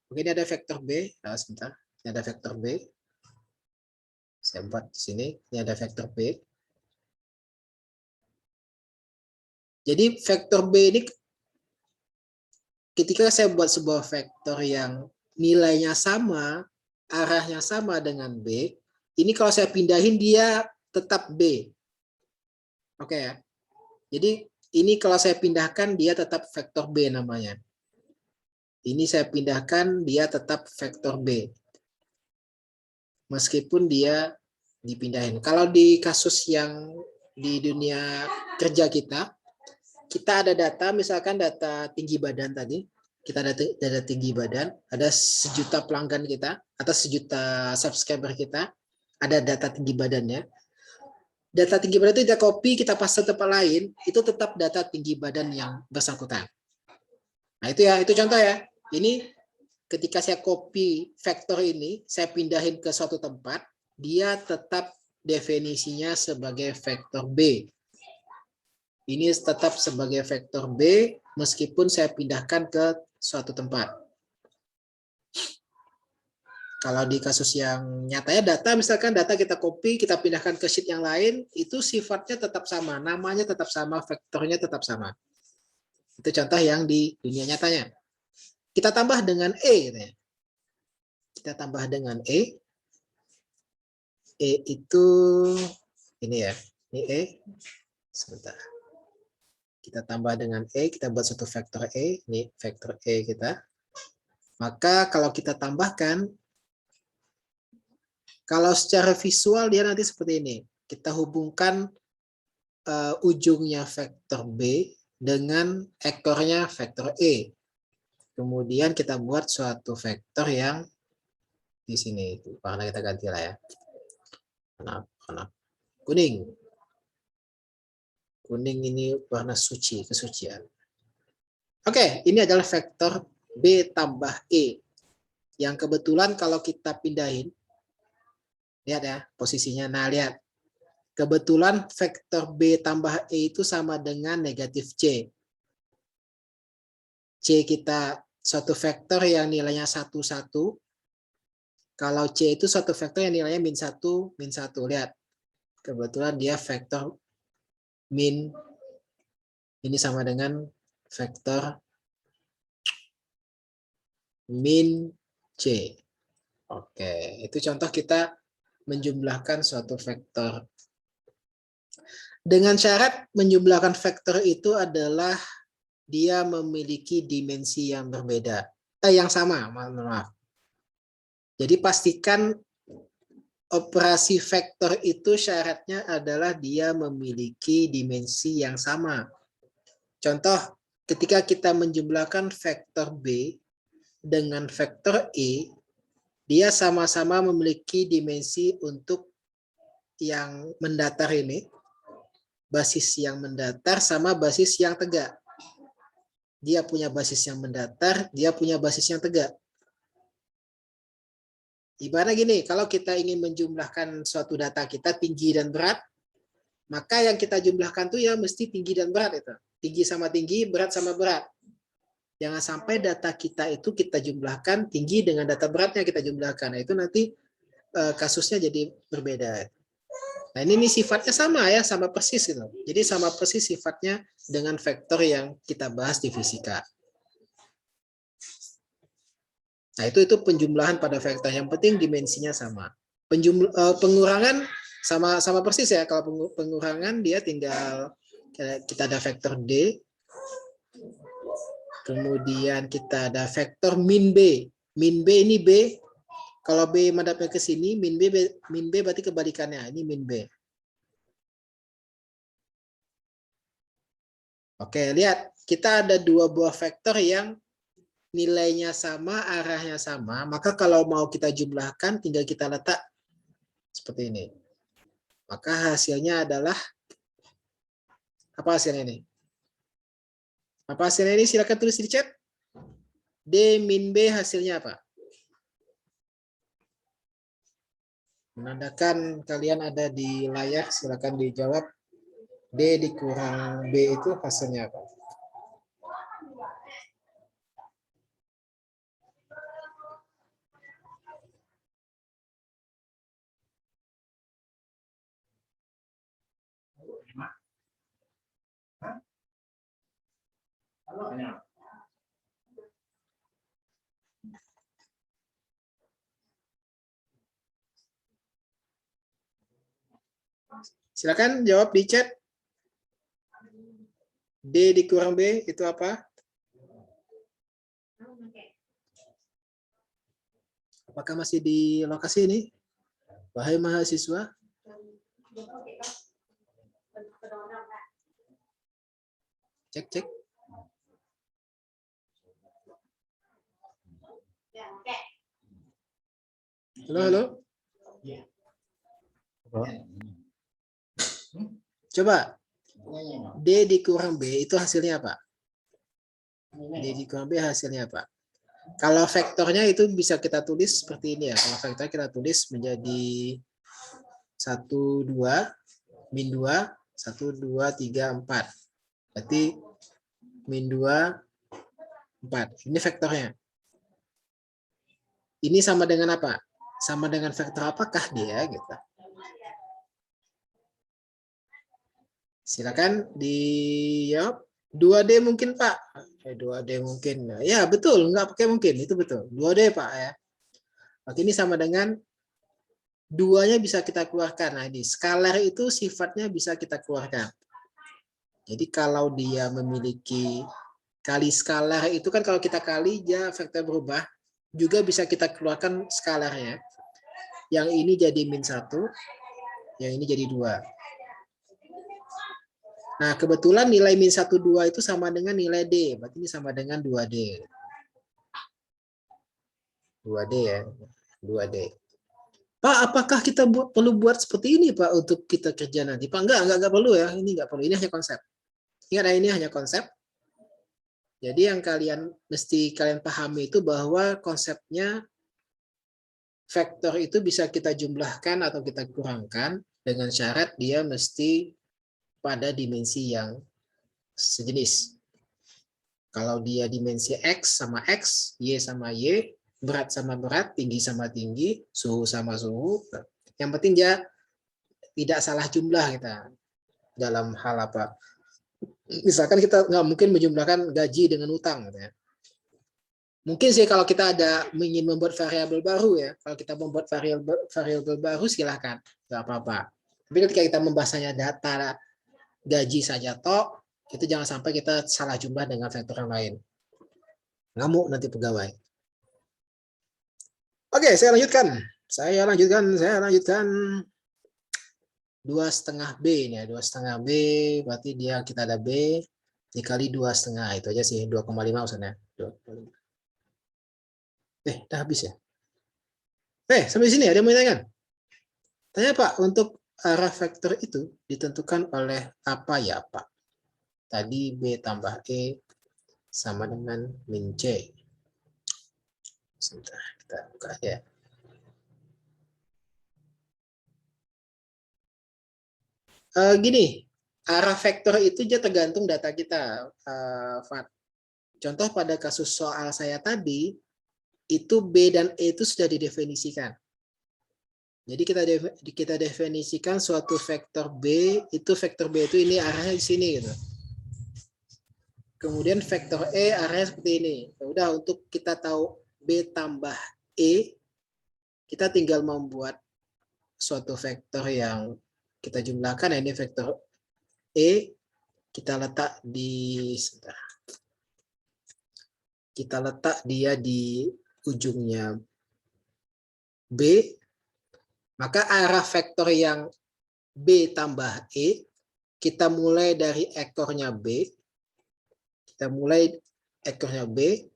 Oke, ini ada vektor B. Nah, sebentar. Ini ada vektor B. Saya buat di sini. Ini ada vektor B. Jadi vektor B ini ketika saya buat sebuah vektor yang nilainya sama, arahnya sama dengan B, ini kalau saya pindahin dia tetap B. Oke ya. Jadi ini kalau saya pindahkan dia tetap vektor B namanya. Ini saya pindahkan dia tetap vektor B. Meskipun dia dipindahin. Kalau di kasus yang di dunia kerja kita ada data, misalkan data tinggi badan tadi, kita ada data tinggi badan, ada 1.000.000 pelanggan kita, atau 1.000.000 subscriber kita, ada data tinggi badannya. Data tinggi badan itu kita copy, kita paste tempat lain, itu tetap data tinggi badan yang bersangkutan. Nah itu ya, itu contoh ya. Ini ketika saya copy vektor ini, saya pindahin ke suatu tempat, dia tetap definisinya sebagai vektor B. Ini tetap sebagai vektor B meskipun saya pindahkan ke suatu tempat. Kalau di kasus yang nyatanya data, misalkan data kita copy, kita pindahkan ke sheet yang lain, itu sifatnya tetap sama, namanya tetap sama, vektornya tetap sama. Itu contoh yang di dunia nyatanya. Kita tambah dengan E. Kita tambah dengan E. E itu, ini ya, ini E. Sebentar. Kita tambah dengan E, kita buat satu vektor E, ini vektor E kita. Maka kalau kita tambahkan, kalau secara visual dia nanti seperti ini. Kita hubungkan ujungnya vektor B dengan ekornya vektor E. Kemudian kita buat suatu vektor yang di sini. Warna kita ganti lah ya. Warna kuning. Kuning ini warna suci, kesucian. Oke, ini adalah vektor B tambah E. Yang kebetulan kalau kita pindahin, lihat ya posisinya. Nah, lihat. Kebetulan vektor B tambah E itu sama dengan negatif C. C kita suatu vektor yang nilainya 1, 1. Kalau C itu suatu vektor yang nilainya min 1, min 1. Lihat. Kebetulan dia vektor min, ini sama dengan vektor min C. Oke, itu contoh kita menjumlahkan suatu vektor. Dengan syarat menjumlahkan vektor itu adalah dia memiliki dimensi yang berbeda. Yang sama, maaf. Jadi pastikan operasi vektor itu syaratnya adalah dia memiliki dimensi yang sama. Contoh, ketika kita menjumlahkan vektor B dengan vektor E, dia sama-sama memiliki dimensi untuk yang mendatar ini, basis yang mendatar sama basis yang tegak. Dia punya basis yang mendatar, dia punya basis yang tegak. Ibaratnya gini, kalau kita ingin menjumlahkan suatu data kita tinggi dan berat, maka yang kita jumlahkan tuh ya mesti tinggi dan berat itu. Tinggi sama tinggi, berat sama berat. Jangan sampai data kita itu kita jumlahkan tinggi dengan data beratnya kita jumlahkan. Nah, itu nanti kasusnya jadi berbeda. Nah, ini sifatnya sama ya, sama persis gitu. Jadi sama persis sifatnya dengan vektor yang kita bahas di fisika. Nah, itu penjumlahan pada vektor. Yang penting dimensinya sama. Pengurangan sama persis ya. Kalau pengurangan dia tinggal kita ada vektor D. Kemudian kita ada vektor min B. Min B ini B. Kalau B madapnya ke sini, min B berarti kebalikannya. Ini min B. Oke, lihat. Kita ada dua buah vektor yang nilainya sama, arahnya sama, maka kalau mau kita jumlahkan tinggal kita letak seperti ini. Maka hasilnya adalah apa hasilnya ini? Apa hasilnya ini? Silakan tulis di chat. D min B hasilnya apa? Menandakan kalian ada di layar, silakan dijawab. D dikurang B itu hasilnya apa? Silakan jawab di chat. D dikurang B itu apa? Apakah masih di lokasi ini? Wahai mahasiswa. Cek. Halo. Coba. D dikurang B itu hasilnya apa? D dikurang B hasilnya apa? Kalau vektornya itu bisa kita tulis seperti ini ya. Kalau vektor kita tulis menjadi 1, 2, min 2, 1, 2, 3, 4. Berarti min 2, 4. Ini vektornya. Ini sama dengan apa? Sama dengan vektor apakah dia? Gitu. Silakan dijawab. 2D mungkin Pak. 2D mungkin. Ya betul, nggak pakai mungkin. Itu betul. 2D Pak ya. Oke, ini sama dengan duanya bisa kita keluarkan. Nah, ini skalar itu sifatnya bisa kita keluarkan. Jadi kalau dia memiliki kali skalar itu kan kalau kita kali dia vektor berubah, juga bisa kita keluarkan skalarnya. Yang ini jadi min 1, yang ini jadi 2. Nah, kebetulan nilai min 1, 2 itu sama dengan nilai D. Berarti ini sama dengan 2D. 2D ya. 2D. Pak, apakah kita perlu buat seperti ini, Pak, untuk kita kerja nanti? Pak, enggak perlu ya. Ini enggak perlu. Ini hanya konsep. Ingat, ini hanya konsep. Jadi yang mesti kalian pahami itu bahwa konsepnya vektor itu bisa kita jumlahkan atau kita kurangkan dengan syarat dia mesti pada dimensi yang sejenis. Kalau dia dimensi X sama X, Y sama Y, berat sama berat, tinggi sama tinggi, suhu sama suhu. Yang penting dia tidak salah jumlah kita dalam hal apa. Misalkan kita nggak mungkin menjumlahkan gaji dengan utang. Gitu ya. Mungkin sih kalau kita ingin membuat variabel baru ya. Kalau kita membuat variabel baru silahkan, nggak apa-apa. Tapi ketika kita membahasnya data gaji saja toh, itu jangan sampai kita salah jumlah dengan vektor yang lain. Ngamuk nanti pegawai. Oke, saya lanjutkan. 2,5 B ini ya, 2,5 B berarti kita ada B dikali 2,5 itu aja sih 2,5 maksudnya. Udah habis ya. Sampai sini ada yang mau tanya? Tanya Pak, untuk arah vektor itu ditentukan oleh apa ya Pak? Tadi B tambah E sama dengan min C. Sebentar, kita buka ya. Gini, arah vektor itu dia tergantung data kita, Fat. Contoh pada kasus soal saya tadi, itu B dan E itu sudah didefinisikan. Jadi kita definisikan suatu vektor B, itu vektor B itu ini arahnya di sini gitu. Kemudian vektor E arahnya seperti ini. Ya udah, untuk kita tahu B tambah E, kita tinggal membuat suatu vektor yang kita jumlahkan. Ini vektor E, kita letak di sebentar. Kita letak dia di ujungnya B, maka arah vektor yang B tambah E, kita mulai dari ekornya B, kita mulai ekornya B,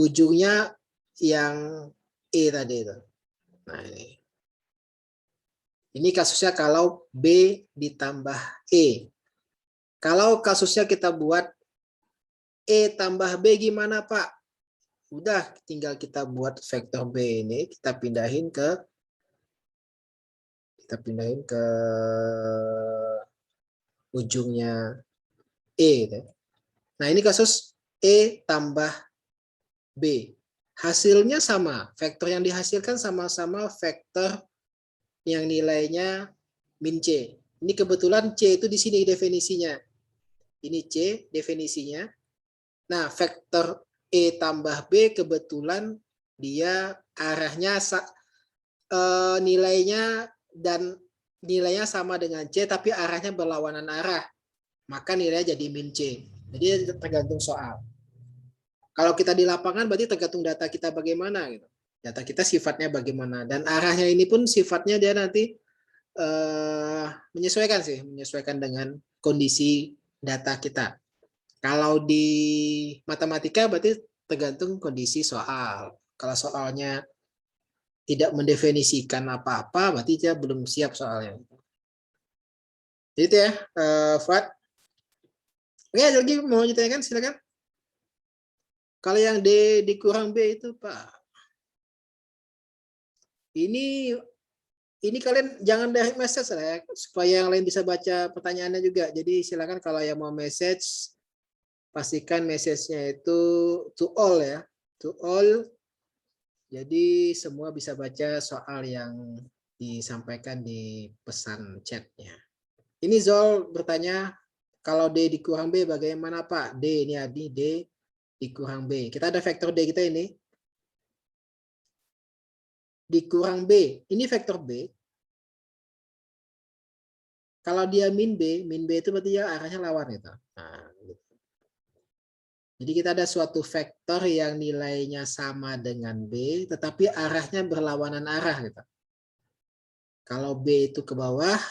ujungnya yang E tadi itu. Nah, ini kasusnya kalau B ditambah E. Kalau kasusnya kita buat E tambah B gimana, Pak? Udah, tinggal kita buat vektor B ini, kita pindahin ke ujungnya E. Nah, ini kasus E tambah B. Hasilnya sama, vektor yang dihasilkan sama-sama vektor yang nilainya min C. Ini kebetulan C itu di sini definisinya. Ini C definisinya. Nah, vektor E tambah B kebetulan dia arahnya nilainya dan nilainya sama dengan C, tapi arahnya berlawanan arah. Maka nilainya jadi min C. Jadi tergantung soal. Kalau kita di lapangan berarti tergantung data kita bagaimana gitu. Data kita sifatnya bagaimana, dan arahnya ini pun sifatnya dia nanti menyesuaikan dengan kondisi data kita. Kalau di matematika berarti tergantung kondisi soal. Kalau soalnya tidak mendefinisikan apa-apa, berarti dia belum siap soalnya. Jadi itu ya, Fuad. Oke, lagi mau ditanyakan, silakan. Kalau yang D dikurang B itu, Pak, ini kalian jangan direct message lah ya, supaya yang lain bisa baca pertanyaannya juga. Jadi silakan kalau yang mau message, pastikan message-nya itu to all ya, to all. Jadi semua bisa baca soal yang disampaikan di pesan chatnya. Ini Zol bertanya, kalau D dikurang B bagaimana, Pak? D ini Adi, D dikurang B. Kita ada vektor D kita ini. Dikurang B. Ini vektor B. Kalau dia min B itu berarti ya arahnya lawan itu. Nah, gitu. Jadi kita ada suatu vektor yang nilainya sama dengan B, tetapi arahnya berlawanan arah gitu. Kalau B itu ke bawah,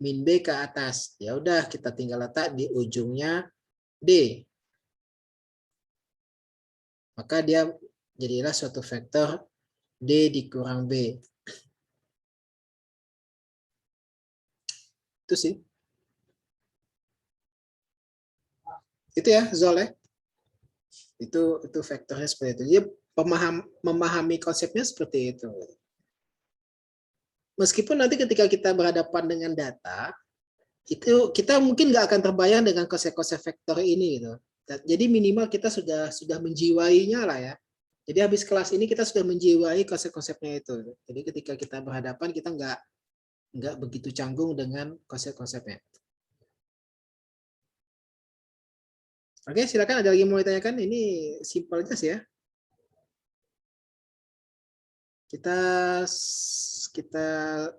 min B ke atas. Ya udah, kita tinggal letak di ujungnya D. Maka dia jadilah suatu vektor D dikurang B. Itu sih. Itu ya, Zol ya. Itu vektornya seperti itu. Dia memahami konsepnya seperti itu. Meskipun nanti ketika kita berhadapan dengan data, itu kita mungkin nggak akan terbayang dengan konsep-konsep vektor ini gitu. Jadi minimal kita sudah menjiwainya lah ya. Jadi habis kelas ini kita sudah menjiwai konsep-konsepnya itu. Jadi ketika kita berhadapan kita nggak begitu canggung dengan konsep-konsepnya. Oke, silakan, ada lagi mau ditanyakan? Ini simpel aja sih ya. Kita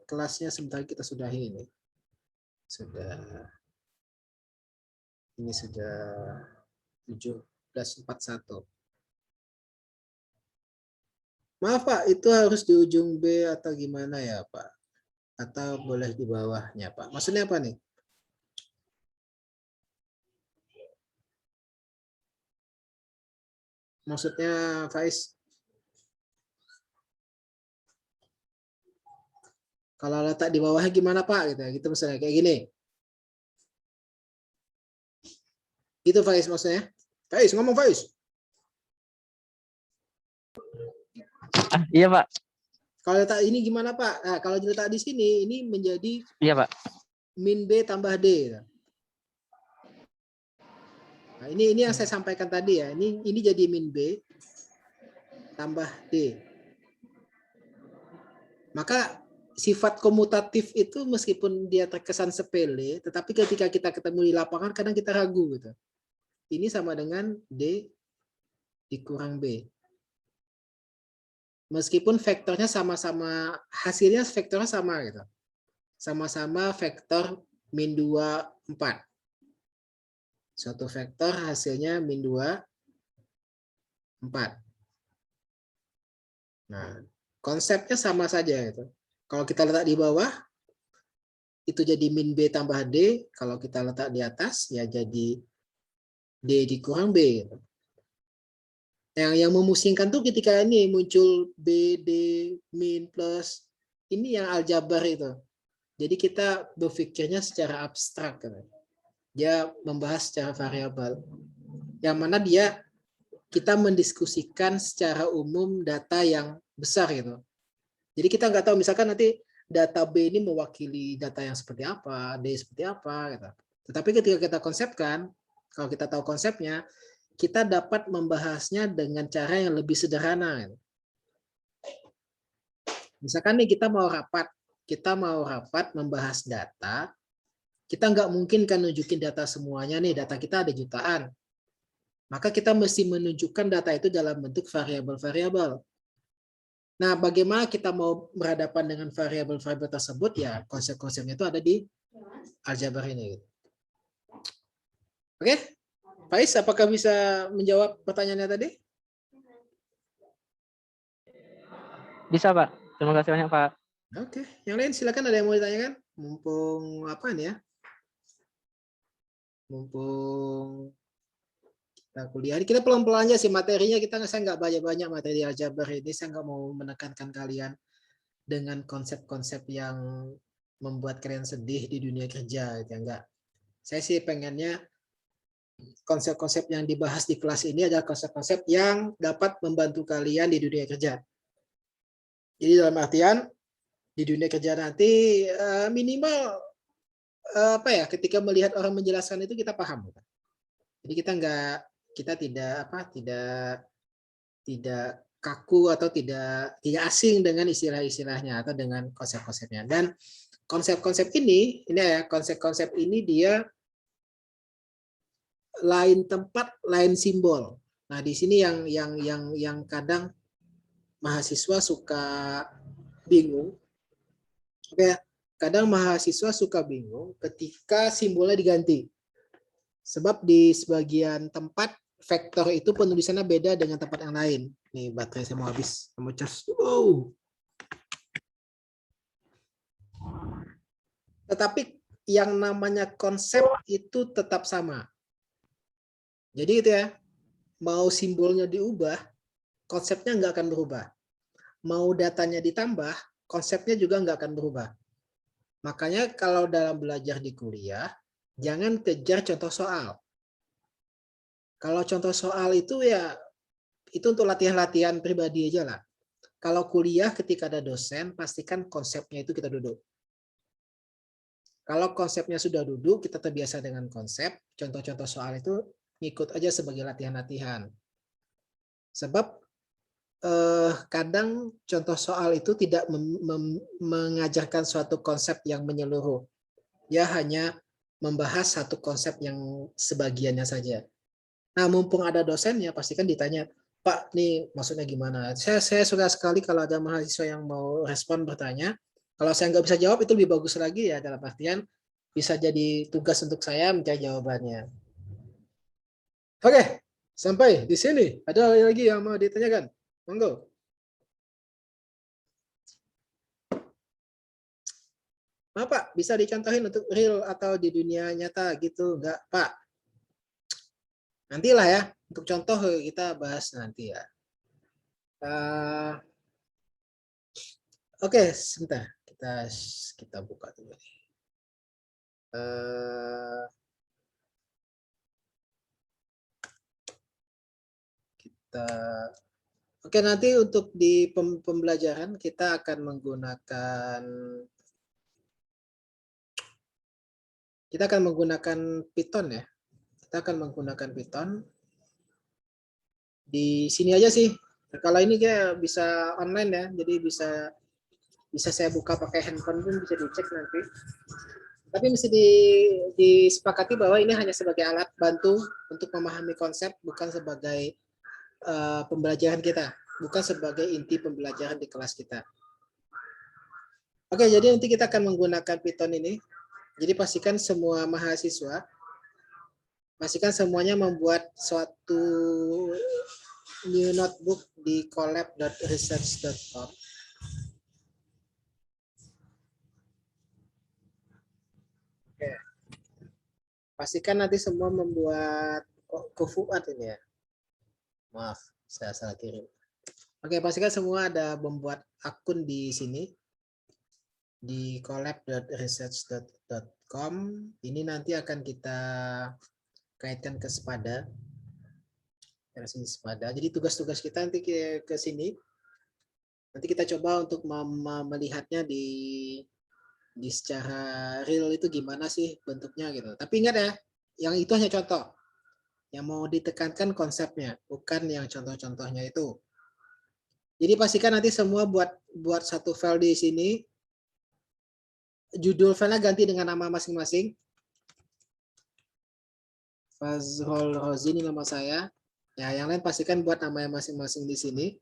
kelasnya sebentar kita sudahi ini. Ini sudah 17.41. Maaf Pak, itu harus di ujung B atau gimana ya Pak? Atau boleh di bawahnya Pak? Maksudnya apa nih? Maksudnya Faiz? Kalau letak di bawahnya gimana Pak? Gitu misalnya kayak gini. Gitu Faiz maksudnya? Faiz, ngomong Faiz. Iya Pak. Kalau letak ini gimana Pak? Nah, kalau diletak di sini, ini menjadi Iya Pak. min B tambah D. Nah, ini yang saya sampaikan tadi ya. Ini jadi min B tambah D. Maka sifat komutatif itu meskipun dia terkesan sepele, tetapi ketika kita ketemu di lapangan kadang kita ragu gitu. Ini sama dengan D dikurang B. Meskipun vektornya sama-sama, hasilnya vektornya sama gitu. Sama-sama vektor min 2, 4. Suatu vektor hasilnya min 2, 4. Nah, konsepnya sama saja gitu. Kalau kita letak di bawah, itu jadi min B tambah D. Kalau kita letak di atas, ya jadi D dikurang B. Gitu. Yang memusingkan tuh ketika ini muncul B, D, min, plus. Ini yang aljabar itu. Jadi kita berpikirnya secara abstrak. Gitu. Dia membahas secara variabel. Yang mana kita mendiskusikan secara umum data yang besar gitu. Jadi kita nggak tahu misalkan nanti data B ini mewakili data yang seperti apa, D seperti apa gitu. Tetapi ketika kita konsepkan, kalau kita tahu konsepnya, kita dapat membahasnya dengan cara yang lebih sederhana. Gitu. Misalkan nih kita mau rapat membahas data, kita nggak mungkin kan nunjukin data semuanya nih, data kita ada jutaan. Maka kita mesti menunjukkan data itu dalam bentuk variabel-variabel. Nah, bagaimana kita mau berhadapan dengan variabel-variabel tersebut? Ya, konsep-konsepnya itu ada di aljabar ini. Oke, Faiz, apakah bisa menjawab pertanyaannya tadi? Bisa, Pak. Terima kasih banyak, Pak. Oke, yang lain silakan, ada yang mau ditanyakan? Mumpung apa nih ya? Mumpung kita kuliah. Kita pelan-pelan aja sih materinya. Saya nggak banyak-banyak materi aljabar ini. Saya nggak mau menekankan kalian dengan konsep-konsep yang membuat kalian sedih di dunia kerja. Ya enggak. Saya sih pengennya konsep-konsep yang dibahas di kelas ini adalah konsep-konsep yang dapat membantu kalian di dunia kerja. Jadi dalam artian di dunia kerja nanti minimal ketika melihat orang menjelaskan itu kita paham. Jadi kita tidak kaku atau tidak asing dengan istilah-istilahnya atau dengan konsep-konsepnya. Dan konsep-konsep ini konsep-konsep ini dia lain tempat, lain simbol. Nah, di sini yang kadang mahasiswa suka bingung. Oke, kadang mahasiswa suka bingung ketika simbolnya diganti. Sebab di sebagian tempat vektor itu penulisannya beda dengan tempat yang lain. Nih, baterai saya mau habis. Mau charge. Tetapi yang namanya konsep itu tetap sama. Jadi itu ya, mau simbolnya diubah, konsepnya nggak akan berubah. Mau datanya ditambah, konsepnya juga nggak akan berubah. Makanya kalau dalam belajar di kuliah, jangan kejar contoh soal. Kalau contoh soal itu ya, itu untuk latihan-latihan pribadi aja lah. Kalau kuliah ketika ada dosen, pastikan konsepnya itu kita duduk. Kalau konsepnya sudah duduk, kita terbiasa dengan konsep, contoh-contoh soal itu ngikut aja sebagai latihan-latihan. Sebab kadang contoh soal itu tidak mengajarkan suatu konsep yang menyeluruh. Dia hanya membahas satu konsep yang sebagiannya saja. Nah, mumpung ada dosennya, pastikan ditanya, Pak, nih maksudnya gimana? Saya suka sekali kalau ada mahasiswa yang mau respon bertanya. Kalau saya nggak bisa jawab, itu lebih bagus lagi ya, dalam artian bisa jadi tugas untuk saya mencari jawabannya. Oke, sampai di sini. Ada lagi yang mau ditanyakan? Monggo. Nah, Pak, bisa dicontohin untuk real atau di dunia nyata gitu? Enggak, Pak? Nantilah ya. Untuk contoh kita bahas nanti ya. Oke, sebentar. Kita buka dulu. Oke, nanti untuk di pembelajaran kita akan menggunakan Kita akan menggunakan Python ya. Kita akan menggunakan Python. Di sini aja sih. Kalau ini kayak bisa online ya, jadi bisa saya buka pakai handphone pun bisa dicek nanti. Tapi mesti disepakati bahwa ini hanya sebagai alat bantu untuk memahami konsep, bukan sebagai pembelajaran kita, bukan sebagai inti pembelajaran di kelas kita. Oke, jadi nanti kita akan menggunakan Python ini. Jadi pastikan semua mahasiswa, pastikan semuanya membuat suatu new notebook di collab.research.com. Oke. Pastikan nanti semua membuat kufuat ini ya. Maaf, saya salah kirim. Oke, pastikan semua ada membuat akun di sini di collab.research.com. Ini nanti akan kita kaitkan ke Spada. Versi Spada. Jadi tugas-tugas kita nanti ke sini. Nanti kita coba untuk melihatnya di secara real itu gimana sih bentuknya gitu. Tapi ingat ya, yang itu hanya contoh. Yang mau ditekankan konsepnya, bukan yang contoh-contohnya itu. Jadi pastikan nanti semua buat satu file di sini. Judul filenya ganti dengan nama masing-masing. Fazrul Rozi ini nama saya. Ya, yang lain pastikan buat namanya masing-masing di sini.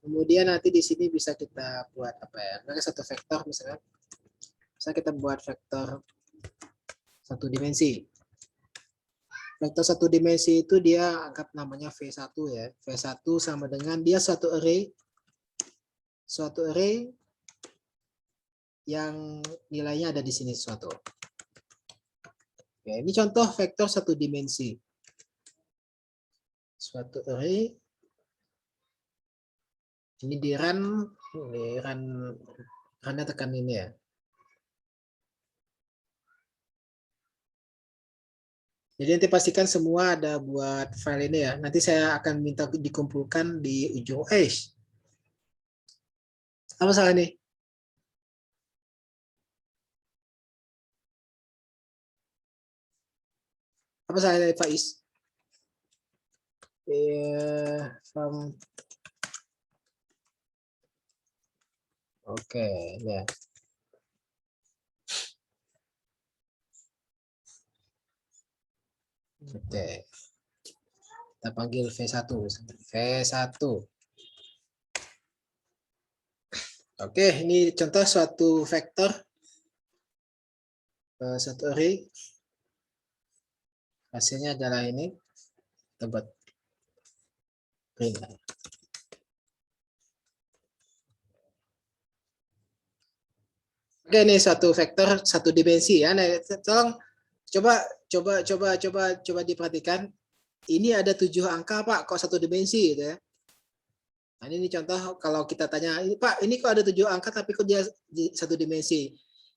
Kemudian nanti di sini bisa kita buat apa ya? Pakai satu vektor misalnya. Bisa kita buat vektor satu dimensi. Vektor satu dimensi itu dia anggap namanya V1 ya. V1 sama dengan dia suatu array yang nilainya ada di sini suatu. Oke, ini contoh vektor satu dimensi. Suatu array ini di run-nya tekan ini ya. Jadi nanti pastikan semua ada buat file ini ya. Nanti saya akan minta dikumpulkan di ujung apa salah nih? Apa salah dari Faiz? Oke, ya. Oke. Kita panggil V1. V1. Oke, ini contoh suatu vektor. Satu array. Hasilnya adalah ini. Kita buat print. Oke, ini suatu vektor satu dimensi ya. Nah, tolong coba diperhatikan. Ini ada 7 angka Pak, kok satu dimensi gitu ya. Nah, ini contoh kalau kita tanya, Pak, ini kok ada 7 angka tapi kok dia satu dimensi.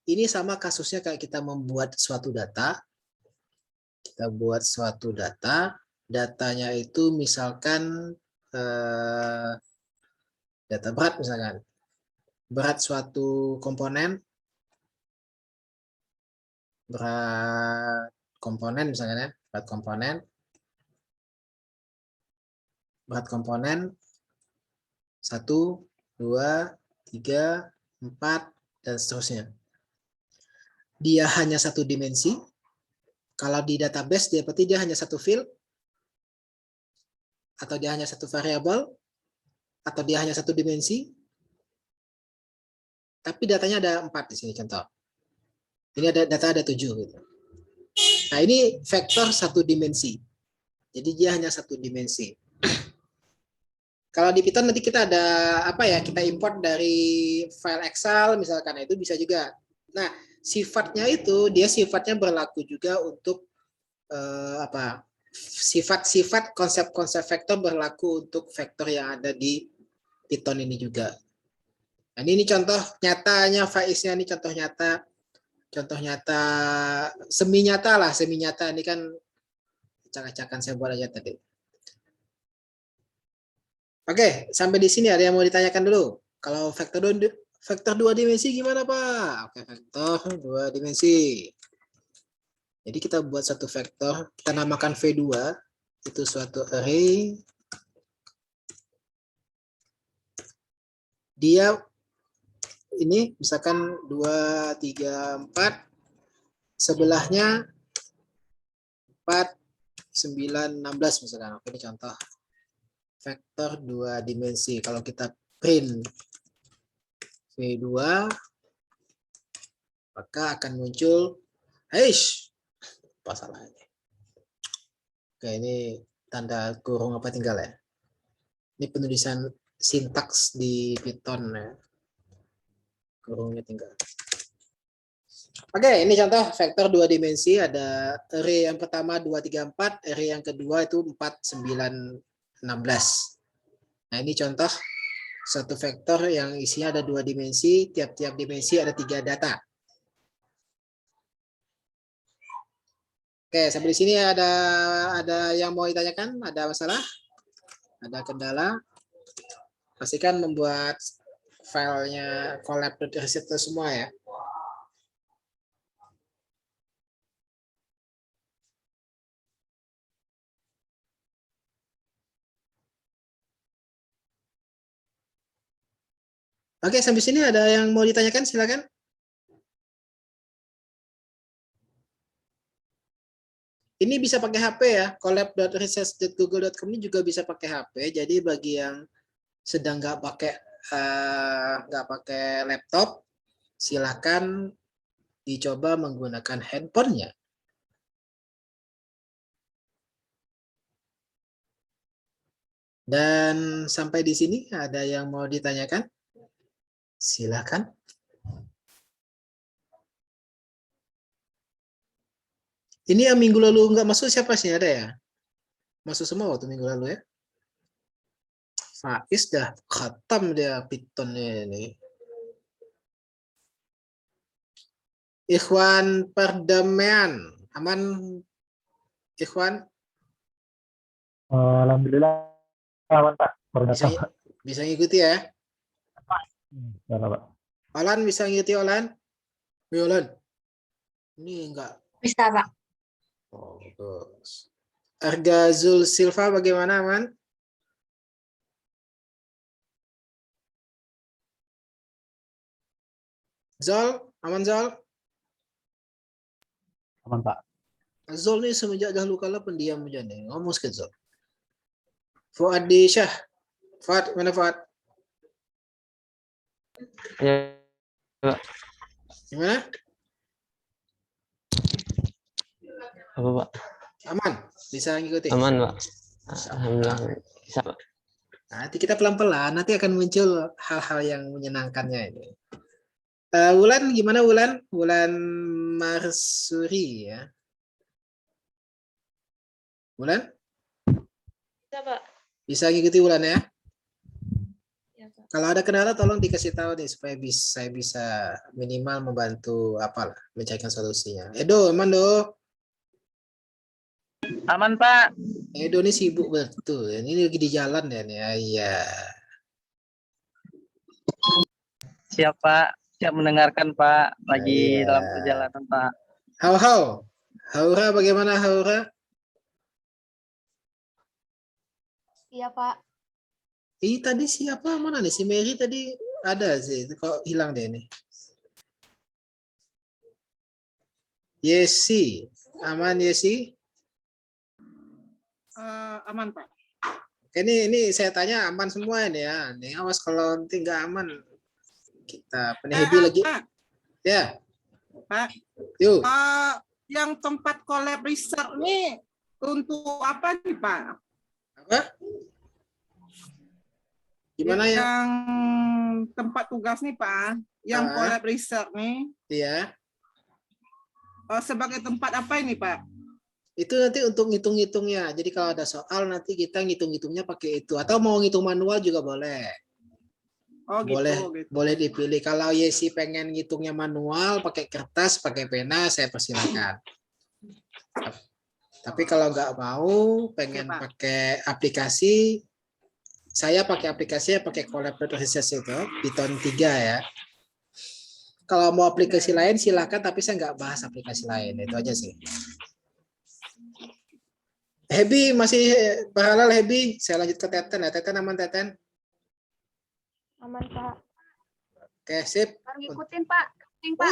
Ini sama kasusnya kayak kita membuat suatu data. Kita buat suatu data, datanya itu misalkan data berat misalkan. Berat suatu komponen, berat misalkan ya, berat komponen 1, 2, 3, 4 dan seterusnya. Dia hanya satu dimensi. Kalau di database dia berarti dia hanya satu field, atau dia hanya satu variabel, atau dia hanya satu dimensi. Tapi datanya ada 4 di sini contoh. Ini ada data ada 7 gitu. Nah, ini vektor satu dimensi. Jadi dia hanya satu dimensi. Kalau di Python nanti kita ada apa ya? Kita import dari file Excel misalkan, itu bisa juga. Nah, sifatnya itu dia sifatnya berlaku juga untuk sifat-sifat konsep-konsep vektor berlaku untuk vektor yang ada di Python ini juga. Nah, ini contoh nyatanya Faiznya, ini contoh nyata semi nyata ini kan acak-acakan saya buat aja tadi. Oke, sampai di sini ada yang mau ditanyakan dulu. Kalau vektor Vektor 2 dimensi gimana, Pak? Oke, vektor 2 dimensi. Jadi kita buat satu vektor, kita namakan V2, itu suatu array. Dia ini misalkan 2, 3, 4, sebelahnya 4, 9, 16 misalkan. Oke, ini contoh vektor 2 dimensi. Kalau kita print V2, maka akan muncul, apa salahnya? Oke, ini tanda kurung apa tinggal ya? Ini penulisan sintaks di Python ya. Kurungnya tinggal. Oke, ini contoh vektor 2 dimensi. Ada array yang pertama 2, 3, 4. Array yang kedua itu 4, 9, 16. Nah, ini contoh satu vektor yang isinya ada 2 dimensi. Tiap-tiap dimensi ada 3 data. Oke, sampai di sini ada yang mau ditanyakan? Ada masalah? Ada kendala? Pastikan membuat filenya collab.receipt semua ya. Oke, sampai sini ada yang mau ditanyakan? Silakan. Ini bisa pakai HP ya. collab.research.google.com ini juga bisa pakai HP. Jadi bagi yang sedang nggak pakai laptop, silakan dicoba menggunakan handphonenya. Dan sampai di sini ada yang mau ditanyakan? Silakan. Ini yang minggu lalu nggak masuk siapa sih, ada ya? Masuk semua waktu minggu lalu ya? Faiz dah khatam dia Python ini. Ikhwan perdamaian, aman Ikhwan? Alhamdulillah aman Pak. Bisa ngikuti ya? Ya, Pak. Olan bisa ngikuti Olan? Olan. Ini enggak. Bisa, Pak. Oh, bagus. Argazul Silva bagaimana, aman? Zol, aman Zol? Aman Pak. Zol nih semenjak dahulu kala pendiam aja nih. Ngomong ke Zol. Fuad di Syah. Fuad, mana Fuad? Ya, Pak. Gimana? Apa, Pak? Aman? Bisa ngikuti? Aman, Pak. Alhamdulillah. Bisa, Pak. Nanti kita pelan-pelan, nanti akan muncul hal-hal yang menyenangkannya ini. Wulan, gimana Wulan? Wulan Marsuri ya. Wulan? Bisa, Pak. Bisa ngikuti Wulan ya? Ya, Pak. Kalau ada kendala tolong dikasih tahu nih supaya saya bisa minimal membantu apalah mencarikan solusinya. Edo, aman Do? Aman Pak. Edo ini sibuk betul. Ini lagi di jalan ya nih. Iya. Siap Pak. Siap mendengarkan Pak. Lagi Iya. dalam perjalanan Pak. Hau. Haura bagaimana Haura? Iya, Pak. Tadi siapa mana nih? Si Mary tadi ada sih. Kok hilang deh ini? Yesi. Aman Yesi? Aman Pak. Ini saya tanya aman semua ini ya. Nih awas kalau nanti nggak aman kita penehebi lagi. Pak, Ya. Pak, Yuk. yang tempat collab research ini untuk apa nih Pak? Apa? Gimana ya? Yang tempat tugas nih Pak, yang collab research nih Iya. sebagai tempat apa ini Pak? Itu nanti untuk ngitung-ngitungnya. Jadi kalau ada soal nanti kita ngitung-ngitungnya pakai itu. Atau mau ngitung manual juga boleh. Oh gitu. Boleh dipilih. Kalau Yesi pengen ngitungnya manual, pakai kertas, pakai pena, saya persilakan. Tapi kalau nggak mau, pengen pakai aplikasi, saya pakai aplikasinya pakai Collab Research itu, Python 3 ya. Kalau mau aplikasi lain silakan, tapi saya nggak bahas aplikasi lain. Itu aja sih. Hebi masih paralel Hebi. Saya lanjut ke Teten ya. Teten aman Teten? Aman, Pak. Oke, sip. Ngikutin, Pak. Ikutin, Pak.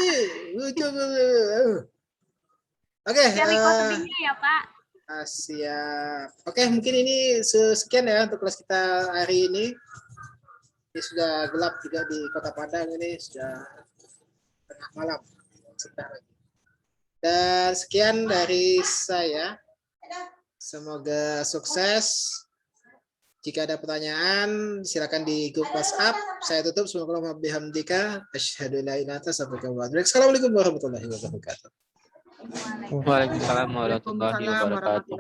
Oke. Share recording-nya ya, Pak. Siap. Oke, mungkin ini sekian ya untuk kelas kita hari ini. Ini sudah gelap juga di Kota Padang ini, sudah tengah malam. Sebentar lagi. Dan sekian dari saya. Semoga sukses. Jika ada pertanyaan, silakan di grup WhatsApp. Saya tutup. Assalamualaikum warahmatullahi wabarakatuh. Waalaikumsalam warahmatullahi wabarakatuh.